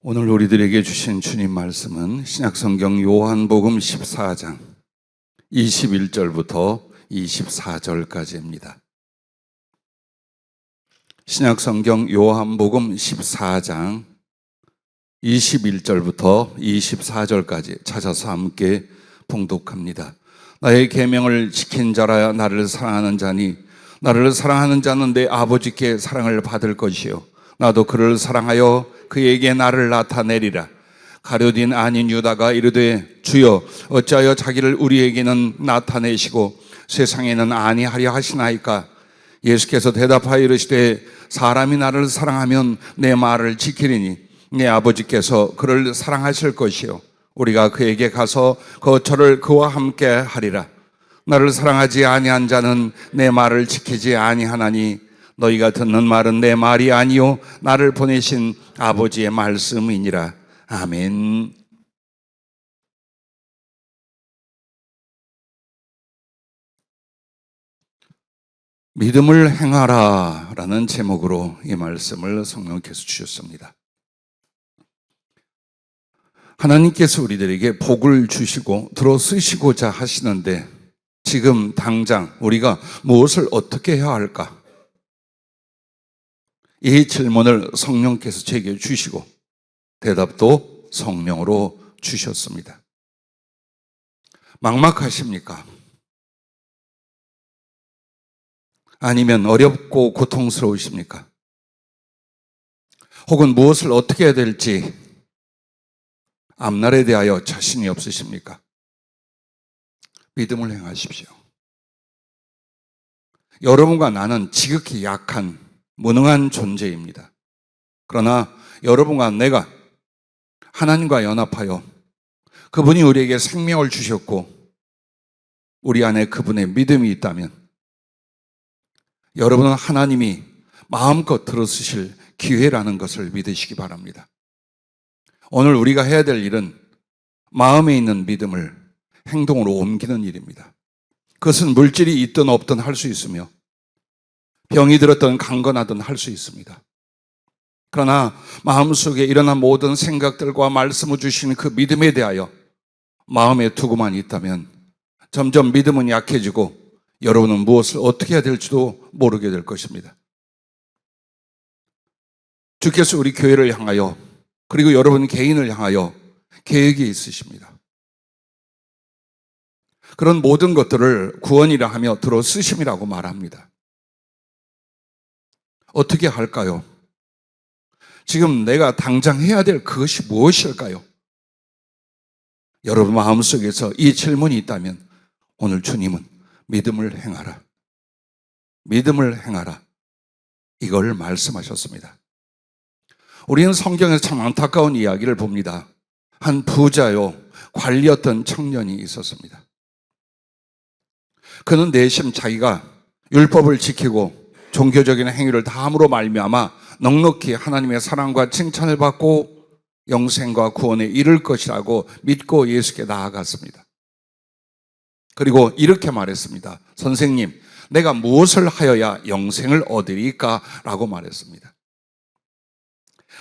오늘 우리들에게 주신 주님 말씀은 신약성경 요한복음 14장 21절부터 24절까지입니다. 신약성경 요한복음 14장 21절부터 24절까지 찾아서 함께 봉독합니다. 나의 계명을 지킨 자라야 나를 사랑하는 자니 나를 사랑하는 자는 내 아버지께 사랑을 받을 것이요 나도 그를 사랑하여 그에게 나를 나타내리라. 가룟 아닌 유다가 이르되 주여 어찌하여 자기를 우리에게는 나타내시고 세상에는 아니하려 하시나이까? 예수께서 대답하여 이르시되 사람이 나를 사랑하면 내 말을 지키리니 내 아버지께서 그를 사랑하실 것이요 우리가 그에게 가서 거처를 그와 함께 하리라. 나를 사랑하지 아니한 자는 내 말을 지키지 아니하나니 너희가 듣는 말은 내 말이 아니요 나를 보내신 아버지의 말씀이니라. 아멘. 믿음을 행하라 라는 제목으로 이 말씀을 성령께서 주셨습니다. 하나님께서 우리들에게 복을 주시고 들어 쓰시고자 하시는데 지금 당장 우리가 무엇을 어떻게 해야 할까? 이 질문을 성령께서 제게 주시고 대답도 성령으로 주셨습니다. 막막하십니까? 아니면 어렵고 고통스러우십니까? 혹은 무엇을 어떻게 해야 될지 앞날에 대하여 자신이 없으십니까? 믿음을 행하십시오. 여러분과 나는 지극히 약한 무능한 존재입니다. 그러나 여러분과 내가 하나님과 연합하여 그분이 우리에게 생명을 주셨고 우리 안에 그분의 믿음이 있다면 여러분은 하나님이 마음껏 들어쓰실 기회라는 것을 믿으시기 바랍니다. 오늘 우리가 해야 될 일은 마음에 있는 믿음을 행동으로 옮기는 일입니다. 그것은 물질이 있든 없든 할 수 있으며 병이 들었든 강건하든 할 수 있습니다. 그러나 마음속에 일어난 모든 생각들과 말씀을 주시는 그 믿음에 대하여 마음에 두고만 있다면 점점 믿음은 약해지고 여러분은 무엇을 어떻게 해야 될지도 모르게 될 것입니다. 주께서 우리 교회를 향하여 그리고 여러분 개인을 향하여 계획이 있으십니다. 그런 모든 것들을 구원이라 하며 들어 쓰심이라고 말합니다. 어떻게 할까요? 지금 내가 당장 해야 될 그것이 무엇일까요? 여러분 마음속에서 이 질문이 있다면 오늘 주님은 믿음을 행하라. 믿음을 행하라. 이걸 말씀하셨습니다. 우리는 성경에서 참 안타까운 이야기를 봅니다. 한 부자요, 관리였던 청년이 있었습니다. 그는 내심 자기가 율법을 지키고 종교적인 행위를 다함으로 말미암아 넉넉히 하나님의 사랑과 칭찬을 받고 영생과 구원에 이를 것이라고 믿고 예수께 나아갔습니다. 그리고 이렇게 말했습니다. 선생님, 내가 무엇을 하여야 영생을 얻으리까? 라고 말했습니다.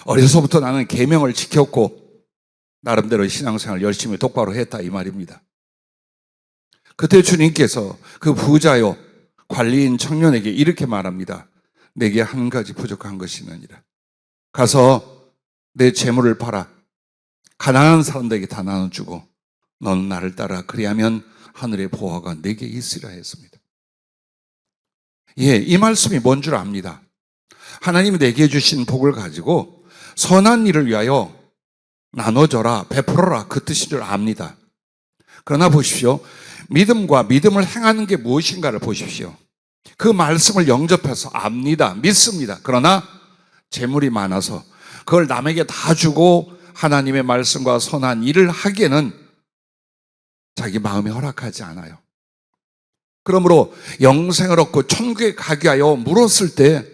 어려서부터 나는 계명을 지켰고 나름대로 신앙생활을 열심히 똑바로 했다 이 말입니다. 그때 주님께서 그 부자요 관리인 청년에게 이렇게 말합니다. 내게 한 가지 부족한 것이 있느니라. 가서 내 재물을 팔아 가난한 사람들에게 다 나눠주고 너는 나를 따라 그리하면 하늘의 보화가 내게 있으리라 했습니다. 이 말씀이 뭔 줄 압니다. 하나님이 내게 주신 복을 가지고 선한 일을 위하여 나눠줘라, 베풀어라 그 뜻인 줄 압니다. 그러나 보십시오. 믿음과 믿음을 행하는 게 무엇인가를 보십시오. 그 말씀을 영접해서 압니다. 믿습니다. 그러나 재물이 많아서 그걸 남에게 다 주고 하나님의 말씀과 선한 일을 하기에는 자기 마음이 허락하지 않아요. 그러므로 영생을 얻고 천국에 가기 위하여 물었을 때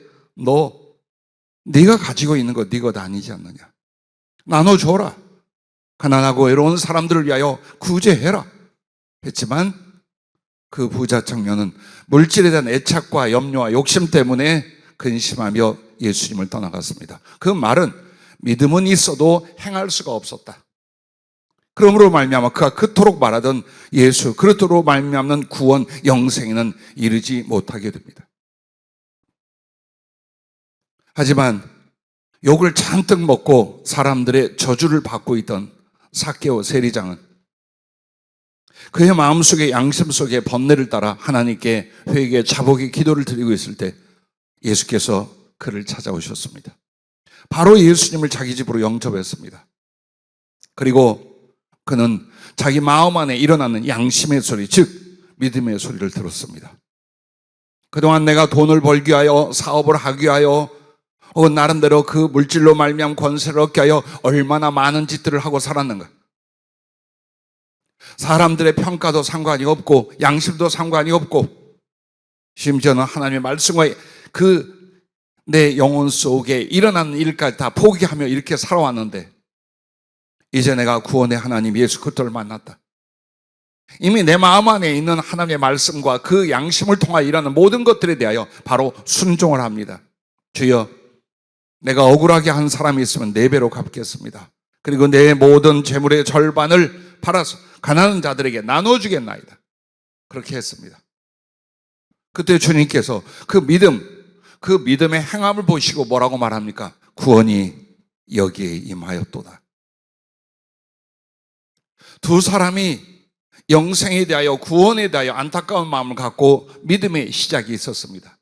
네가 가지고 있는 거 네 것 아니지 않느냐. 나눠줘라. 가난하고 외로운 사람들을 위하여 구제해라. 했지만 그 부자 청년은 물질에 대한 애착과 염려와 욕심 때문에 근심하며 예수님을 떠나갔습니다. 그 말은 믿음은 있어도 행할 수가 없었다. 그러므로 말미암아 그가 그토록 말하던 예수 그리스도로 말미암는 구원 영생에는 이르지 못하게 됩니다. 하지만 욕을 잔뜩 먹고 사람들의 저주를 받고 있던 삭개오 세리장은 그의 마음속에 양심 속에 번뇌를 따라 하나님께 회개 자복의 기도를 드리고 있을 때 예수께서 그를 찾아오셨습니다. 바로 예수님을 자기 집으로 영접했습니다. 그리고 그는 자기 마음 안에 일어나는 양심의 소리, 즉 믿음의 소리를 들었습니다. 그동안 내가 돈을 벌기 위하여 사업을 하기 위하여 혹은 나름대로 그 물질로 말미암아 권세를 얻기 위하여 얼마나 많은 짓들을 하고 살았는가. 사람들의 평가도 상관이 없고 양심도 상관이 없고 심지어는 하나님의 말씀과 그 내 영혼 속에 일어나는 일까지 다 포기하며 이렇게 살아왔는데 이제 내가 구원의 하나님 예수 그리스도를 만났다. 이미 내 마음 안에 있는 하나님의 말씀과 그 양심을 통하여 일하는 모든 것들에 대하여 바로 순종을 합니다. 주여, 내가 억울하게 한 사람이 있으면 4배로 갚겠습니다. 그리고 내 모든 재물의 절반을 팔아서 가난한 자들에게 나눠주겠나이다. 그렇게 했습니다. 그때 주님께서 그 믿음의 행함을 보시고 뭐라고 말합니까? 구원이 여기에 임하였도다. 두 사람이 영생에 대하여 구원에 대하여 안타까운 마음을 갖고 믿음의 시작이 있었습니다.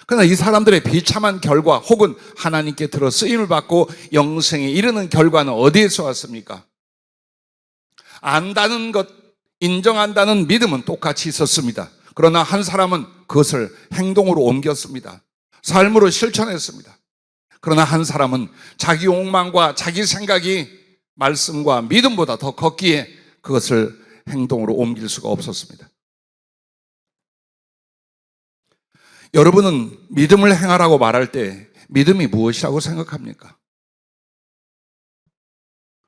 그러나 이 사람들의 비참한 결과 혹은 하나님께 들어 쓰임을 받고 영생에 이르는 결과는 어디에서 왔습니까? 안다는 것, 인정한다는 믿음은 똑같이 있었습니다. 그러나 한 사람은 그것을 행동으로 옮겼습니다. 삶으로 실천했습니다. 그러나 한 사람은 자기 욕망과 자기 생각이 말씀과 믿음보다 더 컸기에 그것을 행동으로 옮길 수가 없었습니다. 여러분은 믿음을 행하라고 말할 때 믿음이 무엇이라고 생각합니까?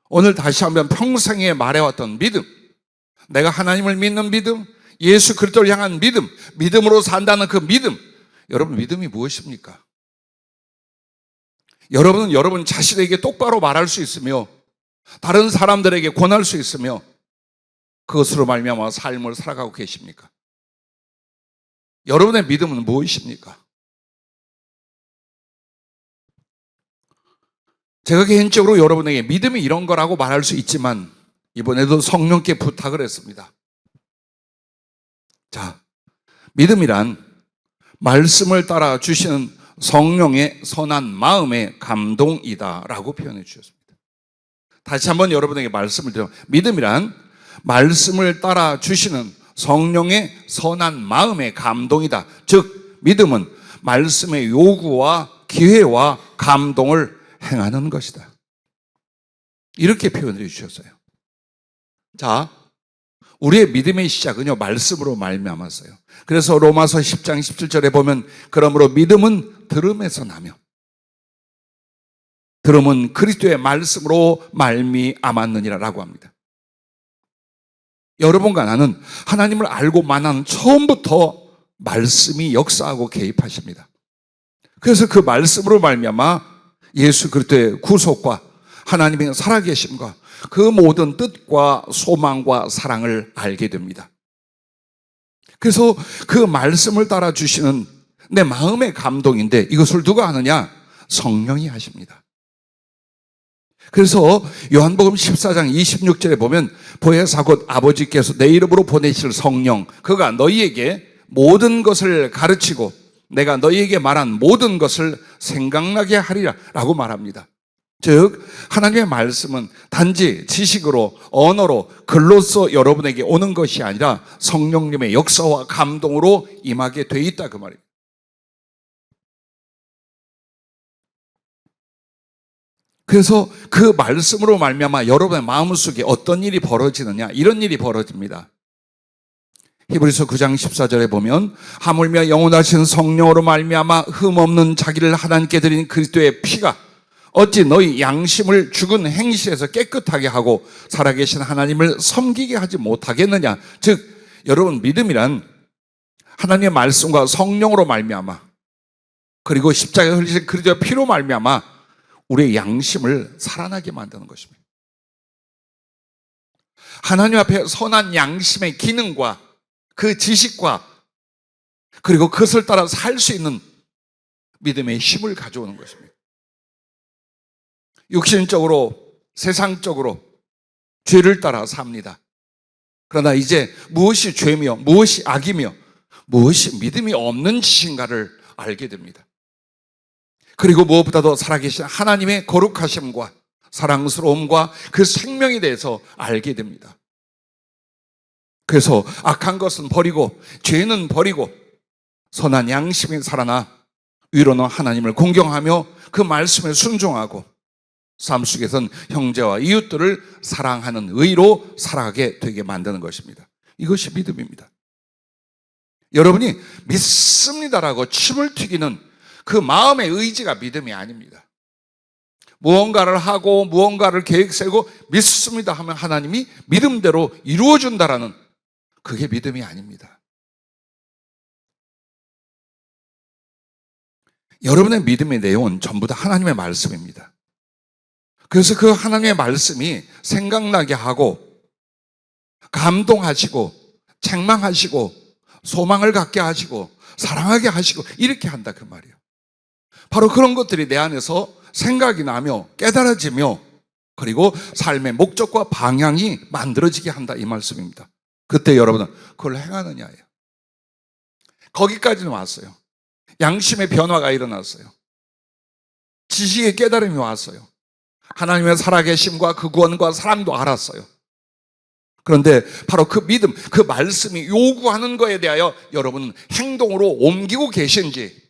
오늘 다시 한번 평생에 말해왔던 믿음, 내가 하나님을 믿는 믿음, 예수 그리스도를 향한 믿음, 믿음으로 산다는 그 믿음, 여러분 믿음이 무엇입니까? 여러분은 여러분 자신에게 똑바로 말할 수 있으며 다른 사람들에게 권할 수 있으며 그것으로 말미암아 삶을 살아가고 계십니까? 여러분의 믿음은 무엇입니까? 제가 개인적으로 여러분에게 믿음이 이런 거라고 말할 수 있지만 이번에도 성령께 부탁을 했습니다. 자, 믿음이란 말씀을 따라 주시는 성령의 선한 마음의 감동이다라고 표현해 주셨습니다. 다시 한번 여러분에게 말씀을 드려, 믿음이란 말씀을 따라 주시는 성령의 선한 마음의 감동이다. 즉 믿음은 말씀의 요구와 기회와 감동을 행하는 것이다. 이렇게 표현해 주셨어요. 자, 우리의 믿음의 시작은요 말씀으로 말미암았어요. 그래서 로마서 10장 17절에 보면 그러므로 믿음은 들음에서 나며 들음은 그리스도의 말씀으로 말미암았느니라라고 합니다. 여러분과 나는 하나님을 알고 만난 처음부터 말씀이 역사하고 개입하십니다. 그래서 그 말씀으로 말미암아 예수 그리스도의 구속과 하나님의 살아계심과 그 모든 뜻과 소망과 사랑을 알게 됩니다. 그래서 그 말씀을 따라 주시는 내 마음의 감동인데 이것을 누가 하느냐? 성령이 하십니다. 그래서 요한복음 14장 26절에 보면 보혜사 곧 아버지께서 내 이름으로 보내실 성령 그가 너희에게 모든 것을 가르치고 내가 너희에게 말한 모든 것을 생각나게 하리라 라고 말합니다. 즉 하나님의 말씀은 단지 지식으로 언어로 글로써 여러분에게 오는 것이 아니라 성령님의 역사와 감동으로 임하게 돼 있다 그 말이에요. 그래서 그 말씀으로 말미암아 여러분의 마음속에 어떤 일이 벌어지느냐 이런 일이 벌어집니다. 히브리서 9장 14절에 보면 하물며 영원하신 성령으로 말미암아 흠없는 자기를 하나님께 드린 그리스도의 피가 어찌 너희 양심을 죽은 행실에서 깨끗하게 하고 살아계신 하나님을 섬기게 하지 못하겠느냐. 즉 여러분 믿음이란 하나님의 말씀과 성령으로 말미암아 그리고 십자가에 흘리신 그리스도의 피로 말미암아 우리의 양심을 살아나게 만드는 것입니다. 하나님 앞에 선한 양심의 기능과 그 지식과 그리고 그것을 따라 살 수 있는 믿음의 힘을 가져오는 것입니다. 육신적으로, 세상적으로 죄를 따라 삽니다. 그러나 이제 무엇이 죄며 무엇이 악이며 무엇이 믿음이 없는 짓인가를 알게 됩니다. 그리고 무엇보다도 살아계신 하나님의 거룩하심과 사랑스러움과 그 생명에 대해서 알게 됩니다. 그래서 악한 것은 버리고 죄는 버리고 선한 양심이 살아나 위로는 하나님을 공경하며 그 말씀에 순종하고 삶 속에서는 형제와 이웃들을 사랑하는 의로 살아가게 되게 만드는 것입니다. 이것이 믿음입니다. 여러분이 믿습니다라고 침을 튀기는 그 마음의 의지가 믿음이 아닙니다. 무언가를 하고 무언가를 계획 세우고 믿습니다 하면 하나님이 믿음대로 이루어준다라는 그게 믿음이 아닙니다. 여러분의 믿음의 내용은 전부 다 하나님의 말씀입니다. 그래서 그 하나님의 말씀이 생각나게 하고 감동하시고 책망하시고 소망을 갖게 하시고 사랑하게 하시고 이렇게 한다 그 말이에요. 바로 그런 것들이 내 안에서 생각이 나며 깨달아지며 그리고 삶의 목적과 방향이 만들어지게 한다 이 말씀입니다. 그때 여러분은 그걸 행하느냐예요. 거기까지는 왔어요. 양심의 변화가 일어났어요. 지식의 깨달음이 왔어요. 하나님의 살아계심과 그 구원과 사랑도 알았어요. 그런데 바로 그 믿음, 그 말씀이 요구하는 것에 대하여 여러분은 행동으로 옮기고 계신지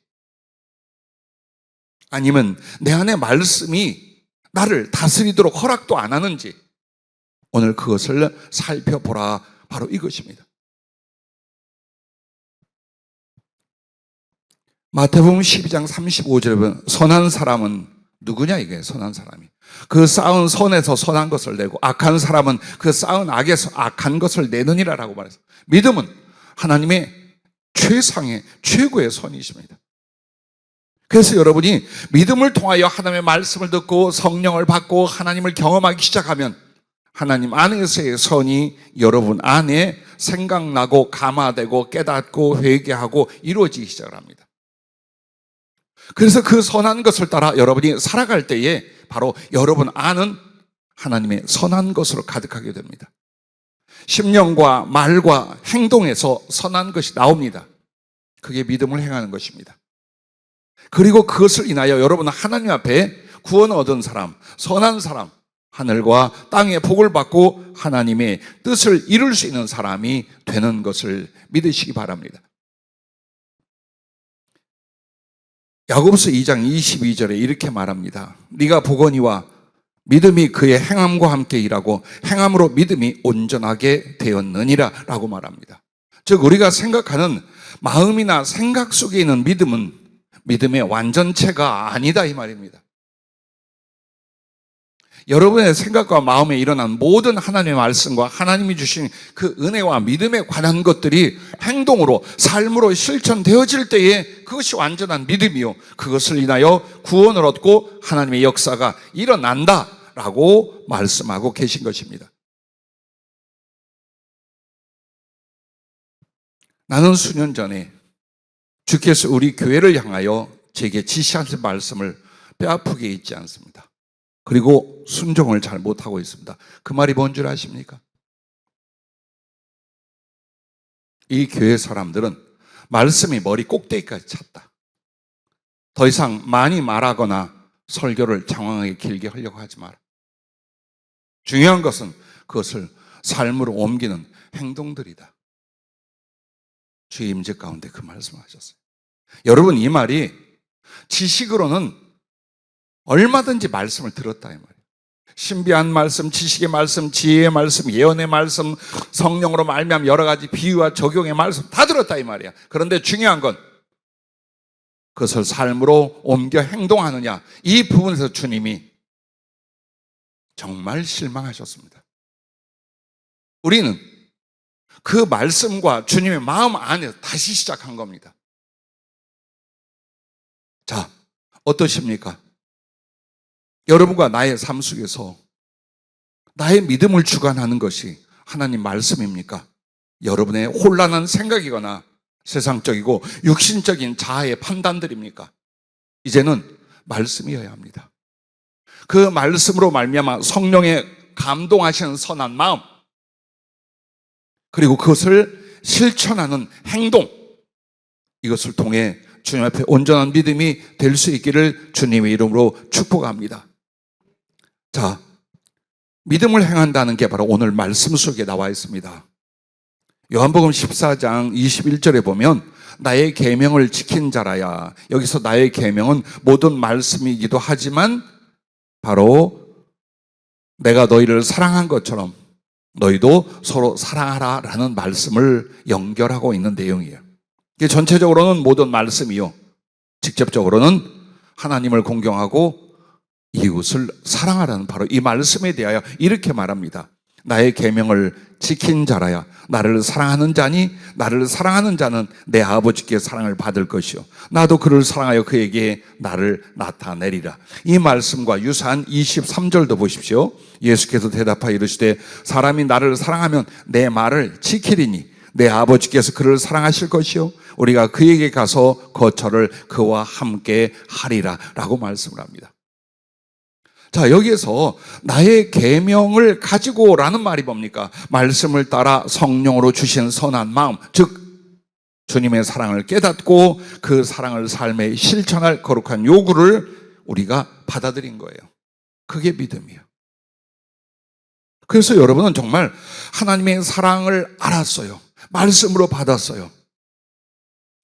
아니면 내 안에 말씀이 나를 다스리도록 허락도 안 하는지 오늘 그것을 살펴보라. 바로 이것입니다. 마태복음 12장 35절에 보면 선한 사람은 누구냐 이게 선한 사람이 그 쌓은 선에서 선한 것을 내고 악한 사람은 그 쌓은 악에서 악한 것을 내느니라라고 말해서 믿음은 하나님의 최상의 최고의 선이십니다. 그래서 여러분이 믿음을 통하여 하나님의 말씀을 듣고 성령을 받고 하나님을 경험하기 시작하면 하나님 안에서의 선이 여러분 안에 생각나고 감화되고 깨닫고 회개하고 이루어지기 시작을 합니다. 그래서 그 선한 것을 따라 여러분이 살아갈 때에 바로 여러분 안은 하나님의 선한 것으로 가득하게 됩니다. 심령과 말과 행동에서 선한 것이 나옵니다. 그게 믿음을 행하는 것입니다. 그리고 그것을 인하여 여러분은 하나님 앞에 구원을 얻은 사람, 선한 사람, 하늘과 땅의 복을 받고 하나님의 뜻을 이룰 수 있는 사람이 되는 것을 믿으시기 바랍니다. 야고보서 2장 22절에 이렇게 말합니다. 네가 보거니와 믿음이 그의 행함과 함께 일하고 행함으로 믿음이 온전하게 되었느니라 라고 말합니다. 즉 우리가 생각하는 마음이나 생각 속에 있는 믿음은 믿음의 완전체가 아니다 이 말입니다. 여러분의 생각과 마음에 일어난 모든 하나님의 말씀과 하나님이 주신 그 은혜와 믿음에 관한 것들이 행동으로 삶으로 실천되어질 때에 그것이 완전한 믿음이요 그것을 인하여 구원을 얻고 하나님의 역사가 일어난다라고 말씀하고 계신 것입니다. 나는 수년 전에 주께서 우리 교회를 향하여 제게 지시하신 말씀을 뼈아프게 잊지 않습니다. 그리고 순종을 잘 못하고 있습니다. 그 말이 뭔 줄 아십니까? 이 교회 사람들은 말씀이 머리 꼭대기까지 찼다. 더 이상 많이 말하거나 설교를 장황하게 길게 하려고 하지 마라. 중요한 것은 그것을 삶으로 옮기는 행동들이다. 주의 임재 가운데 그 말씀하셨어요. 여러분 이 말이 지식으로는 얼마든지 말씀을 들었다 이 말이에요. 신비한 말씀, 지식의 말씀, 지혜의 말씀, 예언의 말씀, 성령으로 말미암아 여러 가지 비유와 적용의 말씀 다 들었다 이 말이야. 그런데 중요한 건 그것을 삶으로 옮겨 행동하느냐 이 부분에서 주님이 정말 실망하셨습니다. 우리는 그 말씀과 주님의 마음 안에서 다시 시작한 겁니다. 자, 어떠십니까? 여러분과 나의 삶 속에서 나의 믿음을 주관하는 것이 하나님 말씀입니까? 여러분의 혼란한 생각이거나 세상적이고 육신적인 자아의 판단들입니까? 이제는 말씀이어야 합니다. 그 말씀으로 말미암아 성령의 감동하시는 선한 마음, 그리고 그것을 실천하는 행동, 이것을 통해 주님 앞에 온전한 믿음이 될 수 있기를 주님의 이름으로 축복합니다. 자, 믿음을 행한다는 게 바로 오늘 말씀 속에 나와 있습니다. 요한복음 14장 21절에 보면 나의 계명을 지킨 자라야, 여기서 나의 계명은 모든 말씀이기도 하지만 바로 내가 너희를 사랑한 것처럼 너희도 서로 사랑하라 라는 말씀을 연결하고 있는 내용이에요. 이게 전체적으로는 모든 말씀이요, 직접적으로는 하나님을 공경하고 이웃을 사랑하라는 바로 이 말씀에 대하여 이렇게 말합니다. 나의 계명을 지킨 자라야 나를 사랑하는 자니 나를 사랑하는 자는 내 아버지께 사랑을 받을 것이요 나도 그를 사랑하여 그에게 나를 나타내리라. 이 말씀과 유사한 23절도 보십시오. 예수께서 대답하여 이르시되 사람이 나를 사랑하면 내 말을 지키리니 내 아버지께서 그를 사랑하실 것이요 우리가 그에게 가서 거처를 그와 함께 하리라 라고 말씀을 합니다. 자, 여기에서 나의 계명을 가지고라는 말이 뭡니까? 말씀을 따라 성령으로 주신 선한 마음, 즉 주님의 사랑을 깨닫고 그 사랑을 삶에 실천할 거룩한 요구를 우리가 받아들인 거예요. 그게 믿음이에요. 그래서 여러분은 정말 하나님의 사랑을 알았어요. 말씀으로 받았어요.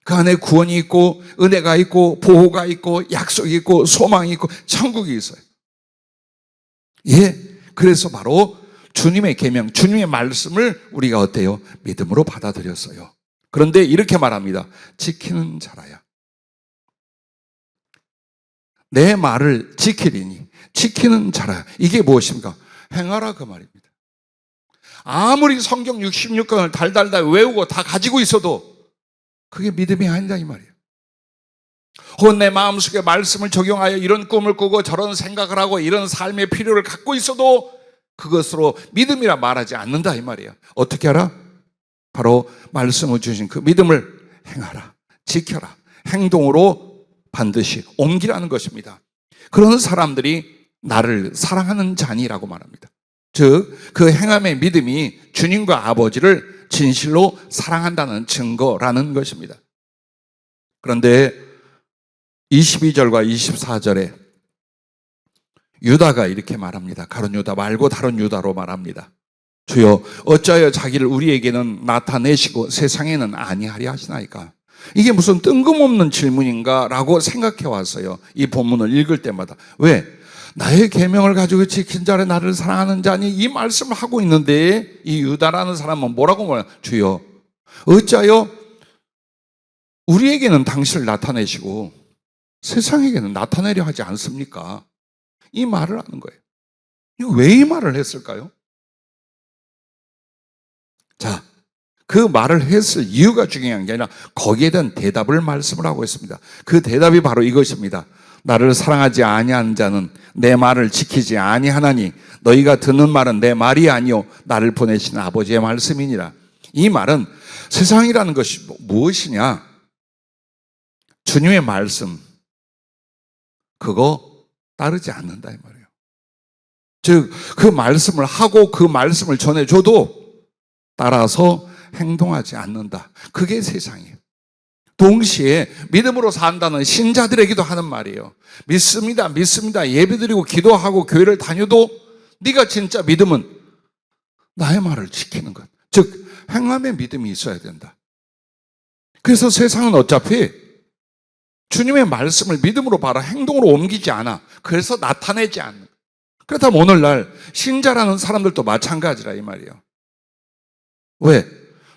그 안에 구원이 있고 은혜가 있고 보호가 있고 약속이 있고 소망이 있고 천국이 있어요. 예, 그래서 바로 주님의 계명, 주님의 말씀을 우리가 어때요? 믿음으로 받아들였어요. 그런데 이렇게 말합니다. 지키는 자라야. 내 말을 지키리니, 지키는 자라야. 이게 무엇입니까? 행하라 그 말입니다. 아무리 성경 66권을 달달달 외우고 다 가지고 있어도 그게 믿음이 아니다 이 말이에요. 혹은 내 마음속에 말씀을 적용하여 이런 꿈을 꾸고 저런 생각을 하고 이런 삶의 필요를 갖고 있어도 그것으로 믿음이라 말하지 않는다 이 말이에요. 어떻게 하라? 바로 말씀을 주신 그 믿음을 행하라, 지켜라, 행동으로 반드시 옮기라는 것입니다. 그런 사람들이 나를 사랑하는 자니라고 말합니다. 즉 그 행함의 믿음이 주님과 아버지를 진실로 사랑한다는 증거라는 것입니다. 그런데 22절과 24절에 유다가 이렇게 말합니다. 가룟 유다 말고 다른 유다로 말합니다. 주여 어찌하여 자기를 우리에게는 나타내시고 세상에는 아니하리 하시나이까? 이게 무슨 뜬금없는 질문인가 라고 생각해 왔어요. 이 본문을 읽을 때마다. 왜? 나의 계명을 가지고 지킨 자를 나를 사랑하는 자니 이 말씀을 하고 있는데 이 유다라는 사람은 뭐라고 말해요? 주여 어찌하여 우리에게는 당신을 나타내시고 세상에게는 나타내려 하지 않습니까? 이 말을 하는 거예요. 왜 이 말을 했을까요? 자, 그 말을 했을 이유가 중요한 게 아니라 거기에 대한 대답을 말씀을 하고 있습니다. 그 대답이 바로 이것입니다. 나를 사랑하지 아니하는 자는 내 말을 지키지 아니하나니 너희가 듣는 말은 내 말이 아니요 나를 보내신 아버지의 말씀이니라. 이 말은 세상이라는 것이 무엇이냐? 주님의 말씀 그거 따르지 않는다 이 말이에요. 즉 그 말씀을 하고 그 말씀을 전해줘도 따라서 행동하지 않는다. 그게 세상이에요. 동시에 믿음으로 산다는 신자들에게도 하는 말이에요. 믿습니다, 믿습니다. 예배드리고 기도하고 교회를 다녀도 네가 진짜 믿음은 나의 말을 지키는 것. 즉 행함의 믿음이 있어야 된다. 그래서 세상은 어차피 주님의 말씀을 믿음으로 바라 행동으로 옮기지 않아. 그래서 나타내지 않는. 그렇다면 오늘날 신자라는 사람들도 마찬가지라 이 말이에요. 왜?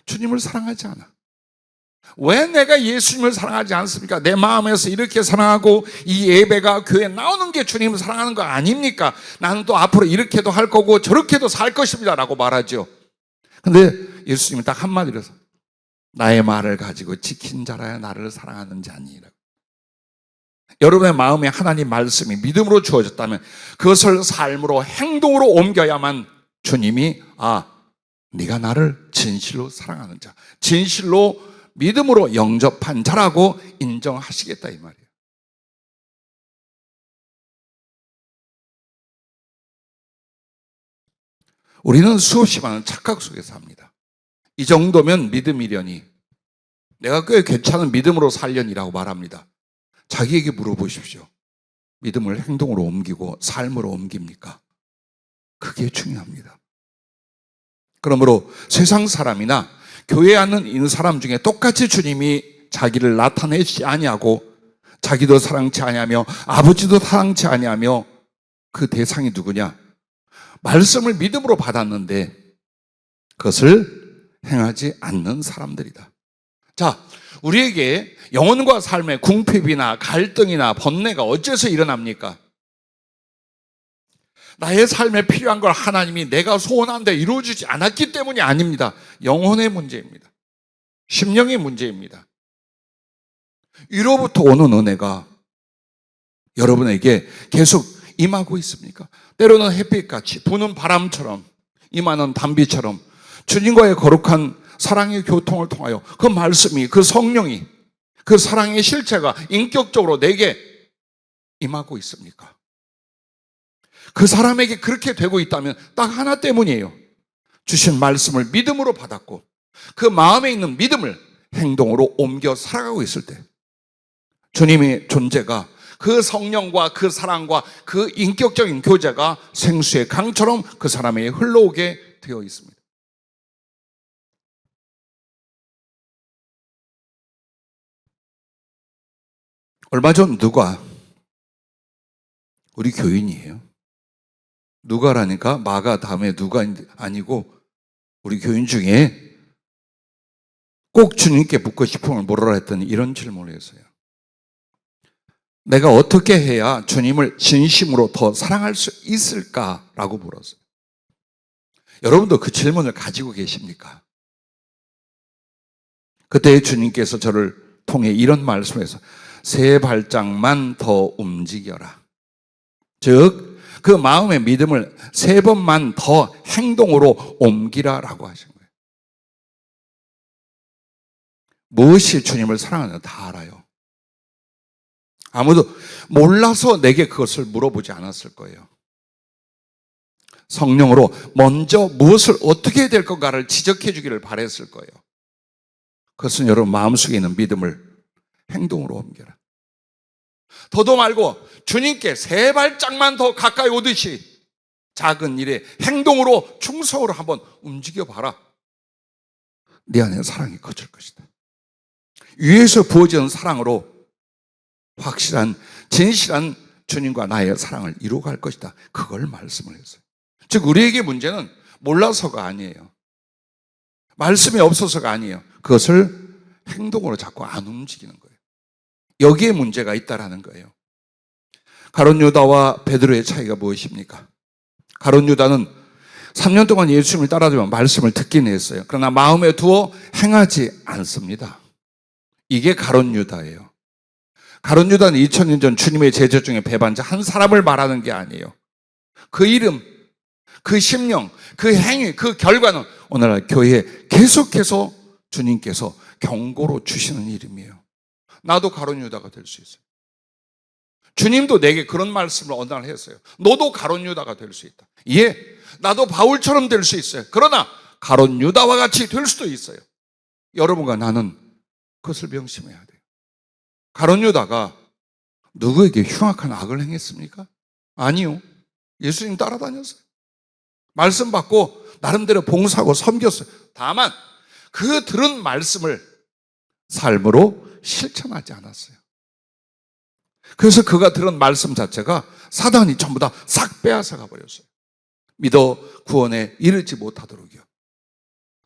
주님을 사랑하지 않아. 왜 내가 예수님을 사랑하지 않습니까? 내 마음에서 이렇게 사랑하고 이 예배가 교회에 나오는 게 주님을 사랑하는 거 아닙니까? 나는 또 앞으로 이렇게도 할 거고 저렇게도 살 것입니다 라고 말하죠. 근데 예수님은 딱 한마디로 해서 나의 말을 가지고 지킨 자라야 나를 사랑하는 자니라고. 여러분의 마음에 하나님 말씀이 믿음으로 주어졌다면 그것을 삶으로 행동으로 옮겨야만 주님이 네가 나를 진실로 사랑하는 자, 진실로 믿음으로 영접한 자라고 인정하시겠다 이 말이에요. 우리는 수없이 많은 착각 속에서 삽니다. 이 정도면 믿음이려니, 내가 꽤 괜찮은 믿음으로 살려니라고 말합니다. 자기에게 물어보십시오. 믿음을 행동으로 옮기고 삶으로 옮깁니까? 그게 중요합니다. 그러므로 세상 사람이나 교회에 있는 사람 중에 똑같이 주님이 자기를 나타내지 아니하고 자기도 사랑치 아니하며 아버지도 사랑치 아니하며 그 대상이 누구냐? 말씀을 믿음으로 받았는데 그것을 행하지 않는 사람들이다. 자, 우리에게 영혼과 삶의 궁핍이나 갈등이나 번뇌가 어째서 일어납니까? 나의 삶에 필요한 걸 하나님이 내가 소원한 데 이루어주지 않았기 때문이 아닙니다. 영혼의 문제입니다. 심령의 문제입니다. 위로부터 오는 은혜가 여러분에게 계속 임하고 있습니까? 때로는 햇빛같이 부는 바람처럼 임하는 단비처럼 주님과의 거룩한 사랑의 교통을 통하여 그 말씀이, 그 성령이, 그 사랑의 실체가 인격적으로 내게 임하고 있습니까? 그 사람에게 그렇게 되고 있다면 딱 하나 때문이에요. 주신 말씀을 믿음으로 받았고 그 마음에 있는 믿음을 행동으로 옮겨 살아가고 있을 때 주님의 존재가, 그 성령과 그 사랑과 그 인격적인 교제가 생수의 강처럼 그 사람에게 흘러오게 되어 있습니다. 얼마 전 누가, 우리 교인이에요. 누가라니까 마가 다음에 누가 아니고 우리 교인 중에 꼭 주님께 묻고 싶은 걸 물어라 했더니 이런 질문을 했어요. 내가 어떻게 해야 주님을 진심으로 더 사랑할 수 있을까라고 물었어요. 여러분도 그 질문을 가지고 계십니까? 그때 주님께서 저를 통해 이런 말씀에서 세 발짝만 더 움직여라. 즉, 그 마음의 믿음을 세 번만 더 행동으로 옮기라라고 하신 거예요. 무엇이 주님을 사랑하는지 다 알아요. 아무도 몰라서 내게 그것을 물어보지 않았을 거예요. 성령으로 먼저 무엇을 어떻게 해야 될 건가를 지적해 주기를 바랬을 거예요. 그것은 여러분 마음속에 있는 믿음을 행동으로 옮겨라. 더도 말고 주님께 세 발짝만 더 가까이 오듯이 작은 일에 행동으로 충성으로 한번 움직여봐라. 네 안에 사랑이 커질 것이다. 위에서 부어지는 사랑으로 확실한 진실한 주님과 나의 사랑을 이루어갈 것이다. 그걸 말씀을 했어요. 즉 우리에게 문제는 몰라서가 아니에요. 말씀이 없어서가 아니에요. 그것을 행동으로 자꾸 안 움직이는 거예요. 여기에 문제가 있다라는 거예요. 가룟 유다와 베드로의 차이가 무엇입니까? 가룟 유다는 3년 동안 예수님을 따라주며 말씀을 듣긴 했어요. 그러나 마음에 두어 행하지 않습니다. 이게 가룟 유다예요. 가룟 유다는 2000년 전 주님의 제자 중에 배반자 한 사람을 말하는 게 아니에요. 그 이름, 그 심령, 그 행위, 그 결과는 오늘날 교회에 계속해서 주님께서 경고로 주시는 이름이에요. 나도 가룟 유다가 될 수 있어요. 주님도 내게 그런 말씀을 어느 날 했어요. 너도 가룟 유다가 될 수 있다. 예, 나도 바울처럼 될 수 있어요. 그러나 가룟 유다와 같이 될 수도 있어요. 여러분과 나는 그것을 명심해야 돼요. 가룟 유다가 누구에게 흉악한 악을 행했습니까? 아니요. 예수님 따라다녔어요. 말씀 받고 나름대로 봉사하고 섬겼어요. 다만 그 들은 말씀을 삶으로 실천하지 않았어요. 그래서 그가 들은 말씀 자체가 사단이 전부 다 싹 빼앗아 가버렸어요. 믿어 구원에 이르지 못하도록요.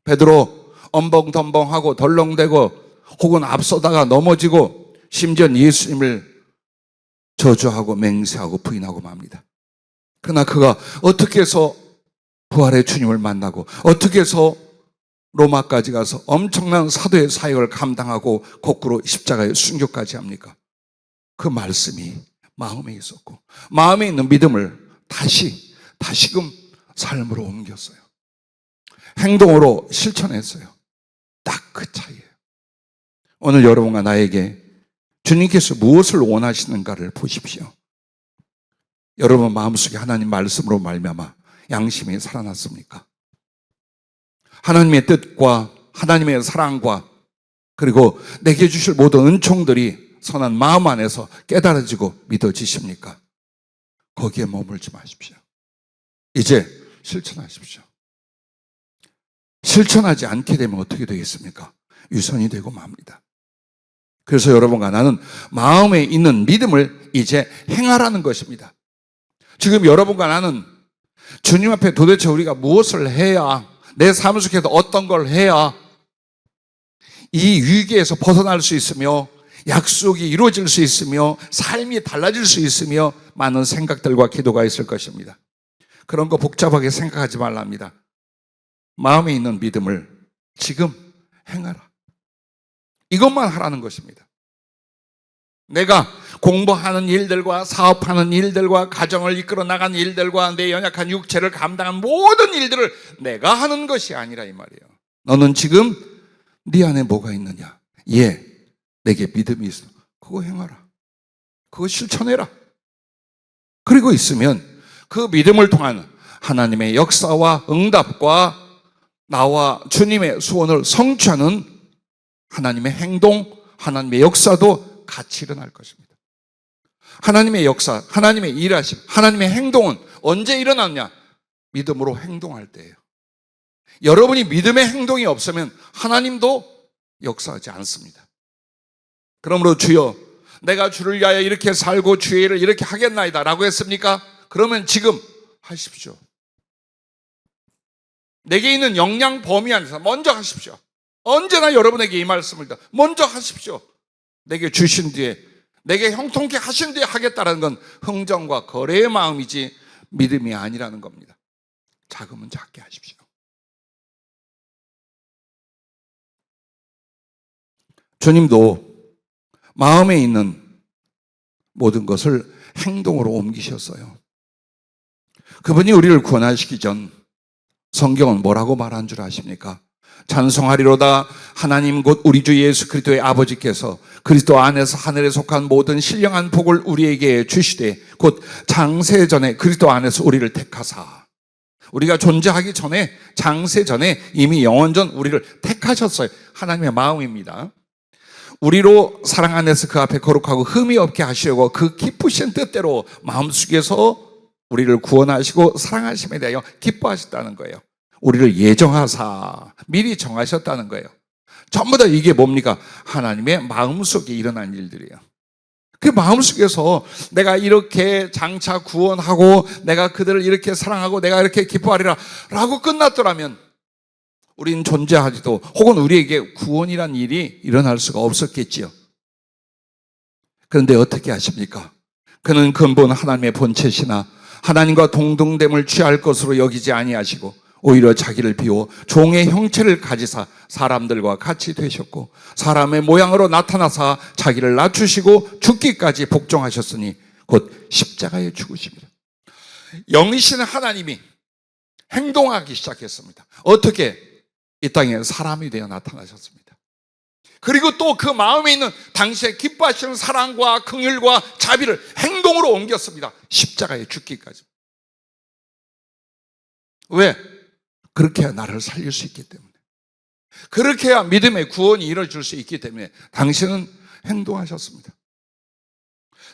베드로 엄벙덤벙하고 덜렁대고 혹은 앞서다가 넘어지고 심지어 예수님을 저주하고 맹세하고 부인하고 맙니다. 그러나 그가 어떻게 해서 부활의 주님을 만나고 어떻게 해서 로마까지 가서 엄청난 사도의 사역을 감당하고 거꾸로 십자가의 순교까지 합니까? 그 말씀이 마음에 있었고 마음에 있는 믿음을 다시금 삶으로 옮겼어요. 행동으로 실천했어요. 딱 그 차이예요. 오늘 여러분과 나에게 주님께서 무엇을 원하시는가를 보십시오. 여러분 마음속에 하나님 말씀으로 말미암아 양심이 살아났습니까? 하나님의 뜻과 하나님의 사랑과 그리고 내게 주실 모든 은총들이 선한 마음 안에서 깨달아지고 믿어지십니까? 거기에 머물지 마십시오. 이제 실천하십시오. 실천하지 않게 되면 어떻게 되겠습니까? 유선이 되고 맙니다. 그래서 여러분과 나는 마음에 있는 믿음을 이제 행하라는 것입니다. 지금 여러분과 나는 주님 앞에 도대체 우리가 무엇을 해야, 내 삶 속에서 어떤 걸 해야 이 위기에서 벗어날 수 있으며 약속이 이루어질 수 있으며 삶이 달라질 수 있으며 많은 생각들과 기도가 있을 것입니다. 그런 거 복잡하게 생각하지 말랍니다. 마음에 있는 믿음을 지금 행하라. 이것만 하라는 것입니다. 내가 공부하는 일들과 사업하는 일들과 가정을 이끌어 나가는 일들과 내 연약한 육체를 감당한 모든 일들을 내가 하는 것이 아니라 이 말이에요. 너는 지금 네 안에 뭐가 있느냐? 예, 내게 믿음이 있어. 그거 행하라. 그거 실천해라. 그리고 있으면 그 믿음을 통한 하나님의 역사와 응답과 나와 주님의 소원을 성취하는 하나님의 행동, 하나님의 역사도 같이 일어날 것입니다. 하나님의 역사, 하나님의 일하심, 하나님의 행동은 언제 일어났냐? 믿음으로 행동할 때예요. 여러분이 믿음의 행동이 없으면 하나님도 역사하지 않습니다. 그러므로 주여, 내가 주를 위하여 이렇게 살고 주의 일을 이렇게 하겠나이다 라고 했습니까? 그러면 지금 하십시오. 내게 있는 역량 범위 안에서 먼저 하십시오. 언제나 여러분에게 이 말씀을 먼저 하십시오. 내게 주신 뒤에, 내게 형통케 하신 뒤에 하겠다는 건 흥정과 거래의 마음이지 믿음이 아니라는 겁니다. 작으면 작게 하십시오. 주님도 마음에 있는 모든 것을 행동으로 옮기셨어요. 그분이 우리를 구원하시기 전 성경은 뭐라고 말한 줄 아십니까? 찬송하리로다 하나님 곧 우리 주 예수 그리스도의 아버지께서 그리스도 안에서 하늘에 속한 모든 신령한 복을 우리에게 주시되 곧 장세전에 그리스도 안에서 우리를 택하사. 우리가 존재하기 전에, 장세전에 이미 영원전 우리를 택하셨어요. 하나님의 마음입니다. 우리로 사랑 안에서 그 앞에 거룩하고 흠이 없게 하시려고 그 기쁘신 뜻대로 마음속에서 우리를 구원하시고 사랑하심에 대하여 기뻐하셨다는 거예요. 우리를 예정하사 미리 정하셨다는 거예요. 전부 다 이게 뭡니까? 하나님의 마음속에 일어난 일들이에요. 그 마음속에서 내가 이렇게 장차 구원하고 내가 그들을 이렇게 사랑하고 내가 이렇게 기뻐하리라 라고 끝났더라면 우린 존재하지도 혹은 우리에게 구원이란 일이 일어날 수가 없었겠지요. 그런데 어떻게 하십니까? 그는 근본 하나님의 본체시나 하나님과 동등됨을 취할 것으로 여기지 아니하시고 오히려 자기를 비워 종의 형체를 가지사 사람들과 같이 되셨고 사람의 모양으로 나타나사 자기를 낮추시고 죽기까지 복종하셨으니 곧 십자가에 죽으십니다. 영이신 하나님이 행동하기 시작했습니다. 어떻게? 이 땅에 사람이 되어 나타나셨습니다. 그리고 또 그 마음에 있는 당시에 기뻐하시는 사랑과 긍휼과 자비를 행동으로 옮겼습니다. 십자가에 죽기까지. 왜? 그렇게 해야 나를 살릴 수 있기 때문에, 그렇게 해야 믿음의 구원이 이루어질 수 있기 때문에 당신은 행동하셨습니다.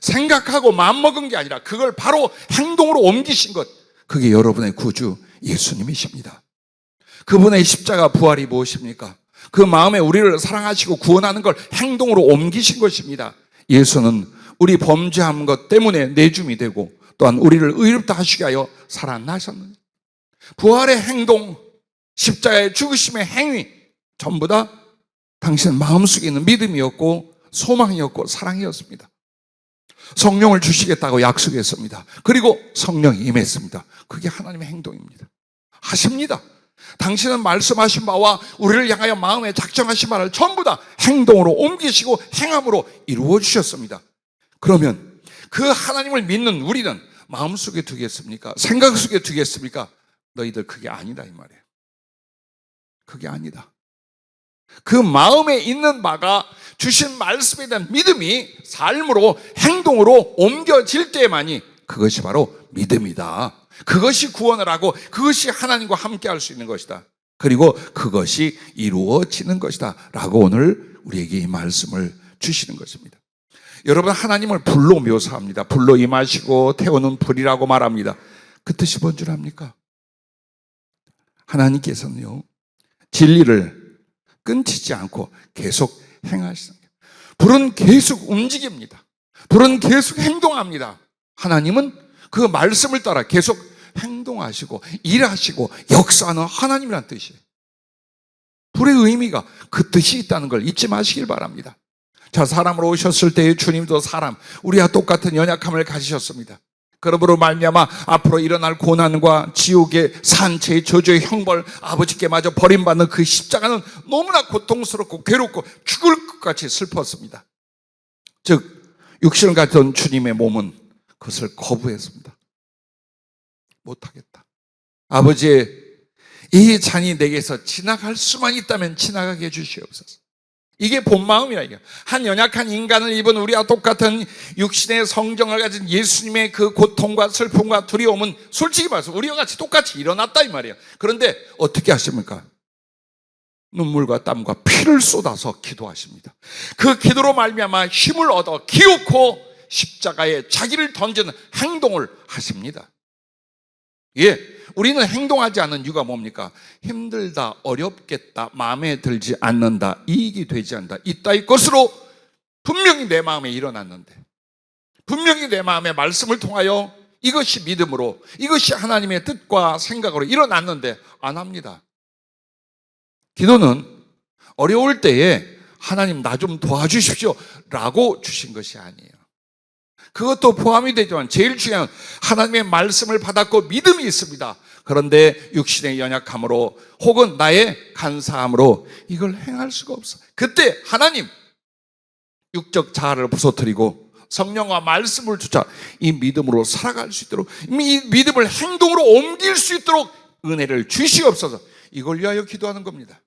생각하고 마음먹은 게 아니라 그걸 바로 행동으로 옮기신 것, 그게 여러분의 구주 예수님이십니다. 그분의 십자가 부활이 무엇입니까? 그 마음에 우리를 사랑하시고 구원하는 걸 행동으로 옮기신 것입니다. 예수는 우리 범죄한 것 때문에 내줌이 되고 또한 우리를 의롭다 하시게 하여 살아나셨느니라. 부활의 행동, 십자가의 죽으심의 행위 전부 다 당신 마음속에 있는 믿음이었고 소망이었고 사랑이었습니다. 성령을 주시겠다고 약속했습니다. 그리고 성령이 임했습니다. 그게 하나님의 행동입니다. 하십니다. 당신은 말씀하신 바와 우리를 향하여 마음에 작정하신 바를 전부 다 행동으로 옮기시고 행함으로 이루어 주셨습니다. 그러면 그 하나님을 믿는 우리는 마음속에 두겠습니까? 생각 속에 두겠습니까? 너희들 그게 아니다 이 말이에요. 그게 아니다. 그 마음에 있는 바가 주신 말씀에 대한 믿음이 삶으로 행동으로 옮겨질 때만이 그것이 바로 믿음이다. 그것이 구원을 하고 그것이 하나님과 함께 할 수 있는 것이다. 그리고 그것이 이루어지는 것이다 라고 오늘 우리에게 이 말씀을 주시는 것입니다. 여러분, 하나님을 불로 묘사합니다. 불로 임하시고 태우는 불이라고 말합니다. 그 뜻이 뭔 줄 압니까? 하나님께서는요, 진리를 끊치지 않고 계속 행하십니다. 불은 계속 움직입니다. 불은 계속 행동합니다. 하나님은 그 말씀을 따라 계속 행동하시고 일하시고 역사하는 하나님이라는 뜻이에요. 불의 의미가 그 뜻이 있다는 걸 잊지 마시길 바랍니다. 자, 사람으로 오셨을 때의 주님도 사람, 우리와 똑같은 연약함을 가지셨습니다. 그러므로 말미암아 앞으로 일어날 고난과 지옥의 산채의 저주의 형벌, 아버지께 마저 버림받는 그 십자가는 너무나 고통스럽고 괴롭고 죽을 것 같이 슬펐습니다. 즉 육신을 가졌던 주님의 몸은 그것을 거부했습니다. 못하겠다. 아버지의 이 잔이 내게서 지나갈 수만 있다면 지나가게 해주시옵소서. 이게 본 마음이라 이게. 한 연약한 인간을 입은 우리와 똑같은 육신의 성정을 가진 예수님의 그 고통과 슬픔과 두려움은 솔직히 말해서 우리와 같이 똑같이 일어났다 이 말이에요. 그런데 어떻게 하십니까? 눈물과 땀과 피를 쏟아서 기도하십니다. 그 기도로 말미암아 힘을 얻어 기웃고 십자가에 자기를 던지는 행동을 하십니다. 예, 우리는 행동하지 않는 이유가 뭡니까? 힘들다, 어렵겠다, 마음에 들지 않는다, 이익이 되지 않는다, 이따위 것으로 분명히 내 마음에 일어났는데, 분명히 내 마음에 말씀을 통하여 이것이 믿음으로, 이것이 하나님의 뜻과 생각으로 일어났는데 안 합니다. 기도는 어려울 때에 하나님 나 좀 도와주십시오 라고 주신 것이 아니에요. 그것도 포함이 되지만 제일 중요한 하나님의 말씀을 받았고 믿음이 있습니다. 그런데 육신의 연약함으로 혹은 나의 간사함으로 이걸 행할 수가 없어. 그때 하나님 육적 자아를 부서뜨리고 성령과 말씀을 주자 이 믿음으로 살아갈 수 있도록, 이 믿음을 행동으로 옮길 수 있도록 은혜를 주시옵소서. 이걸 위하여 기도하는 겁니다.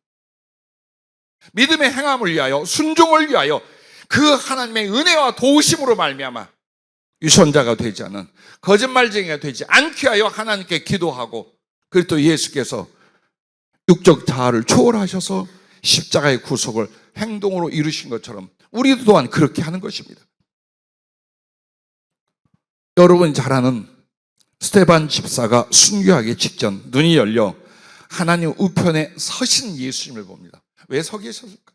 믿음의 행함을 위하여, 순종을 위하여 그 하나님의 은혜와 도우심으로 말미암아 유선자가 되지 않은 거짓말쟁이가 되지 않게 하여 하나님께 기도하고, 그리고 또 예수께서 육적 자아를 초월하셔서 십자가의 구속을 행동으로 이루신 것처럼 우리도 또한 그렇게 하는 것입니다. 여러분이 잘 아는 스데반 집사가 순교하기 직전 눈이 열려 하나님 우편에 서신 예수님을 봅니다. 왜 서 계셨을까?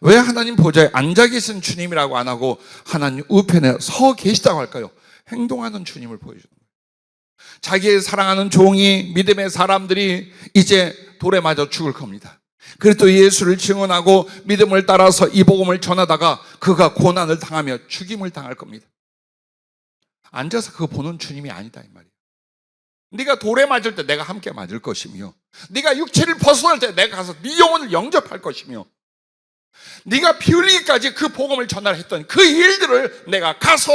왜 하나님 보좌에 앉아 계신 주님이라고 안 하고 하나님 우편에 서 계시다고 할까요? 행동하는 주님을 보여주는 거예요. 자기의 사랑하는 종이, 믿음의 사람들이 이제 돌에 맞아 죽을 겁니다. 그래서 또 예수를 증언하고 믿음을 따라서 이 복음을 전하다가 그가 고난을 당하며 죽임을 당할 겁니다. 앉아서 그거 보는 주님이 아니다 이 말이에요. 네가 돌에 맞을 때 내가 함께 맞을 것이며, 네가 육체를 벗어날 때 내가 가서 네 영혼을 영접할 것이며, 네가 피 흘리기까지 그 복음을 전달했던 그 일들을 내가 가서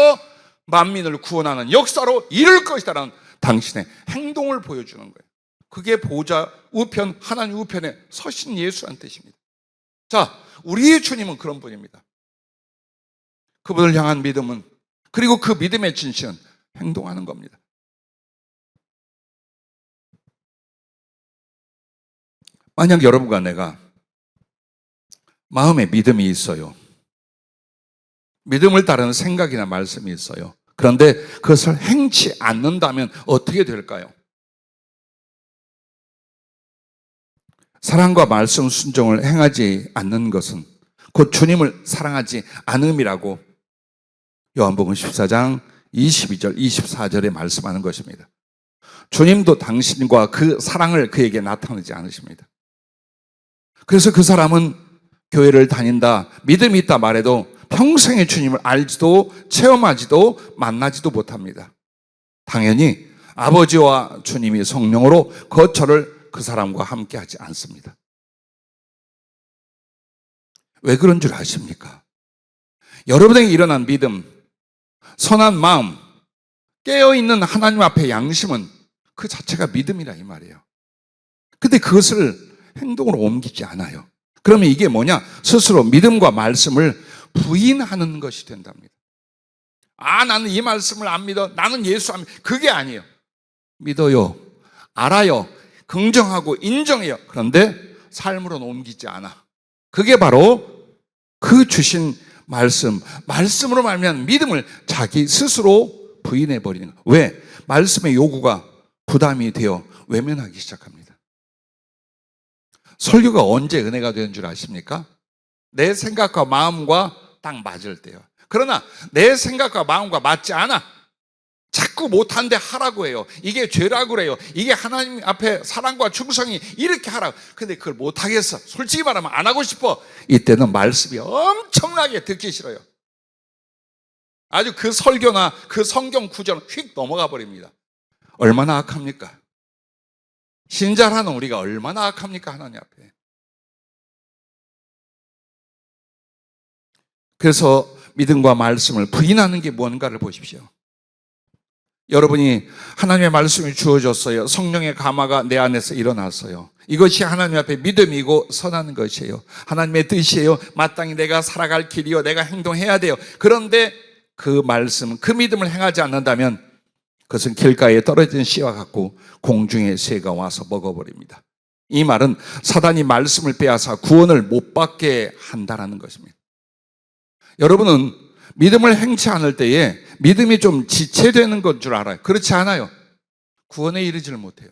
만민을 구원하는 역사로 이룰 것이다라는 당신의 행동을 보여주는 거예요. 그게 보좌 우편, 하나님 우편에 서신 예수라는 뜻입니다. 자, 우리의 주님은 그런 분입니다. 그분을 향한 믿음은, 그리고 그 믿음의 진실은 행동하는 겁니다. 만약 여러분과 내가 마음에 믿음이 있어요. 믿음을 따르는 생각이나 말씀이 있어요. 그런데 그것을 행치 않는다면 어떻게 될까요? 사랑과 말씀 순종을 행하지 않는 것은 곧 주님을 사랑하지 않음이라고 요한복음 14장 22절, 24절에 말씀하는 것입니다. 주님도 당신과 그 사랑을 그에게 나타내지 않으십니다. 그래서 그 사람은 교회를 다닌다, 믿음이 있다 말해도 평생의 주님을 알지도 체험하지도 만나지도 못합니다. 당연히 아버지와 주님이 성령으로 거처를 그 사람과 함께 하지 않습니다. 왜 그런 줄 아십니까? 여러분에게 일어난 믿음, 선한 마음, 깨어있는 하나님 앞에 양심은 그 자체가 믿음이라 이 말이에요. 근데 그것을 행동으로 옮기지 않아요. 그러면 이게 뭐냐? 스스로 믿음과 말씀을 부인하는 것이 된답니다. 나는 이 말씀을 안 믿어. 나는 예수 안 믿어. 그게 아니에요. 믿어요. 알아요. 긍정하고 인정해요. 그런데 삶으로는 옮기지 않아. 그게 바로 그 주신 말씀으로 말미암은 믿음을 자기 스스로 부인해버리는 거예요. 왜? 말씀의 요구가 부담이 되어 외면하기 시작합니다. 설교가 언제 은혜가 되는 줄 아십니까? 내 생각과 마음과 딱 맞을 때요. 그러나 내 생각과 마음과 맞지 않아. 자꾸 못한데 하라고 해요. 이게 죄라고 그래요. 이게 하나님 앞에 사랑과 충성이 이렇게 하라고. 근데 그걸 못하겠어. 솔직히 말하면 안 하고 싶어. 이때는 말씀이 엄청나게 듣기 싫어요. 아주 그 설교나 그 성경 구절은 휙 넘어가 버립니다. 얼마나 악합니까? 신자라는 우리가 얼마나 악합니까? 하나님 앞에. 그래서 믿음과 말씀을 부인하는 게 뭔가를 보십시오. 여러분이 하나님의 말씀이 주어졌어요. 성령의 감화가 내 안에서 일어났어요. 이것이 하나님 앞에 믿음이고 선한 것이에요. 하나님의 뜻이에요. 마땅히 내가 살아갈 길이요. 내가 행동해야 돼요. 그런데 그 말씀, 그 믿음을 행하지 않는다면 그것은 길가에 떨어진 씨와 같고 공중의 새가 와서 먹어버립니다. 이 말은 사단이 말씀을 빼앗아 구원을 못 받게 한다는 것입니다. 여러분은 믿음을 행치 않을 때에 믿음이 좀 지체되는 건 줄 알아요. 그렇지 않아요. 구원에 이르지를 못해요.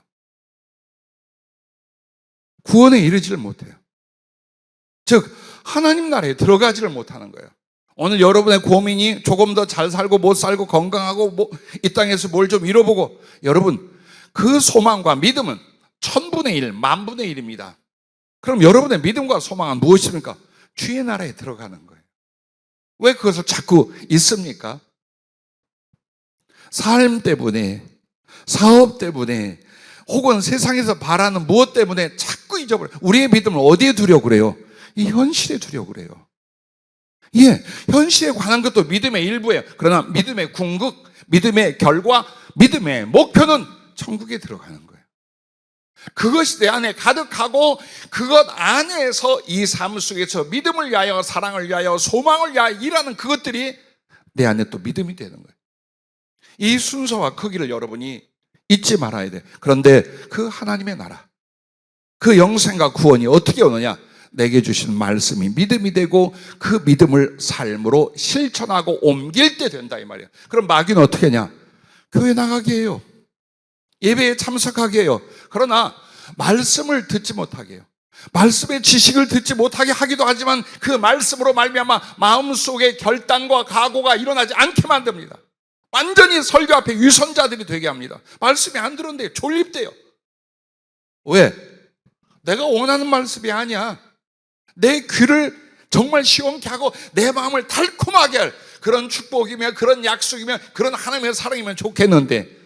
구원에 이르지를 못해요. 즉 하나님 나라에 들어가지를 못하는 거예요. 오늘 여러분의 고민이 조금 더 잘 살고 못 살고 건강하고 이 땅에서 뭘 좀 이뤄보고, 여러분 그 소망과 믿음은 1000분의 1, 10,000분의 1입니다. 그럼 여러분의 믿음과 소망은 무엇입니까? 주의 나라에 들어가는 거예요. 왜 그것을 자꾸 잊습니까? 삶 때문에, 사업 때문에, 혹은 세상에서 바라는 무엇 때문에 자꾸 잊어버려요. 우리의 믿음을 어디에 두려고 그래요? 이 현실에 두려고 그래요. 예, 현실에 관한 것도 믿음의 일부예요. 그러나 믿음의 궁극, 믿음의 결과, 믿음의 목표는 천국에 들어가는 거예요. 그것이 내 안에 가득하고 그것 안에서 이 삶 속에서 믿음을 위하여, 사랑을 위하여, 소망을 위하여 일하는 그것들이 내 안에 또 믿음이 되는 거예요. 이 순서와 크기를 여러분이 잊지 말아야 돼요. 그런데 그 하나님의 나라, 그 영생과 구원이 어떻게 오느냐? 내게 주신 말씀이 믿음이 되고 그 믿음을 삶으로 실천하고 옮길 때 된다 이 말이에요. 그럼 마귀는 어떻게 하냐? 교회 나가게 해요. 예배에 참석하게 해요. 그러나 말씀을 듣지 못하게 해요. 말씀의 지식을 듣지 못하게 하기도 하지만 그 말씀으로 말미암아 마음속에 결단과 각오가 일어나지 않게 만듭니다. 완전히 설교 앞에 위선자들이 되게 합니다. 말씀이 안 들었는데 졸립대요. 왜? 내가 원하는 말씀이 아니야. 내 귀를 정말 시원케 하고 내 마음을 달콤하게 할 그런 축복이며 그런 약속이며 그런 하나님의 사랑이면 좋겠는데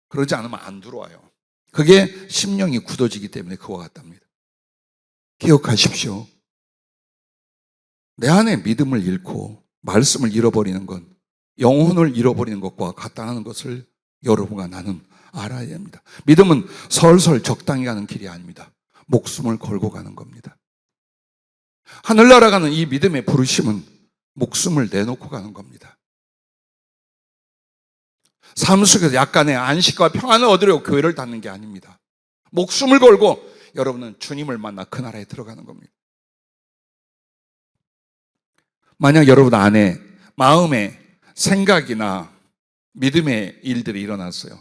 그러지 않으면 안 들어와요. 그게 심령이 굳어지기 때문에 그와 같답니다. 기억하십시오. 내 안에 믿음을 잃고 말씀을 잃어버리는 건 영혼을 잃어버리는 것과 같다는 것을 여러분과 나는 알아야 합니다. 믿음은 설설 적당히 가는 길이 아닙니다. 목숨을 걸고 가는 겁니다. 하늘나라 가는 이 믿음의 부르심은 목숨을 내놓고 가는 겁니다. 삶 속에서 약간의 안식과 평안을 얻으려고 교회를 닫는 게 아닙니다. 목숨을 걸고 여러분은 주님을 만나 그 나라에 들어가는 겁니다. 만약 여러분 안에 마음에 생각이나 믿음의 일들이 일어났어요.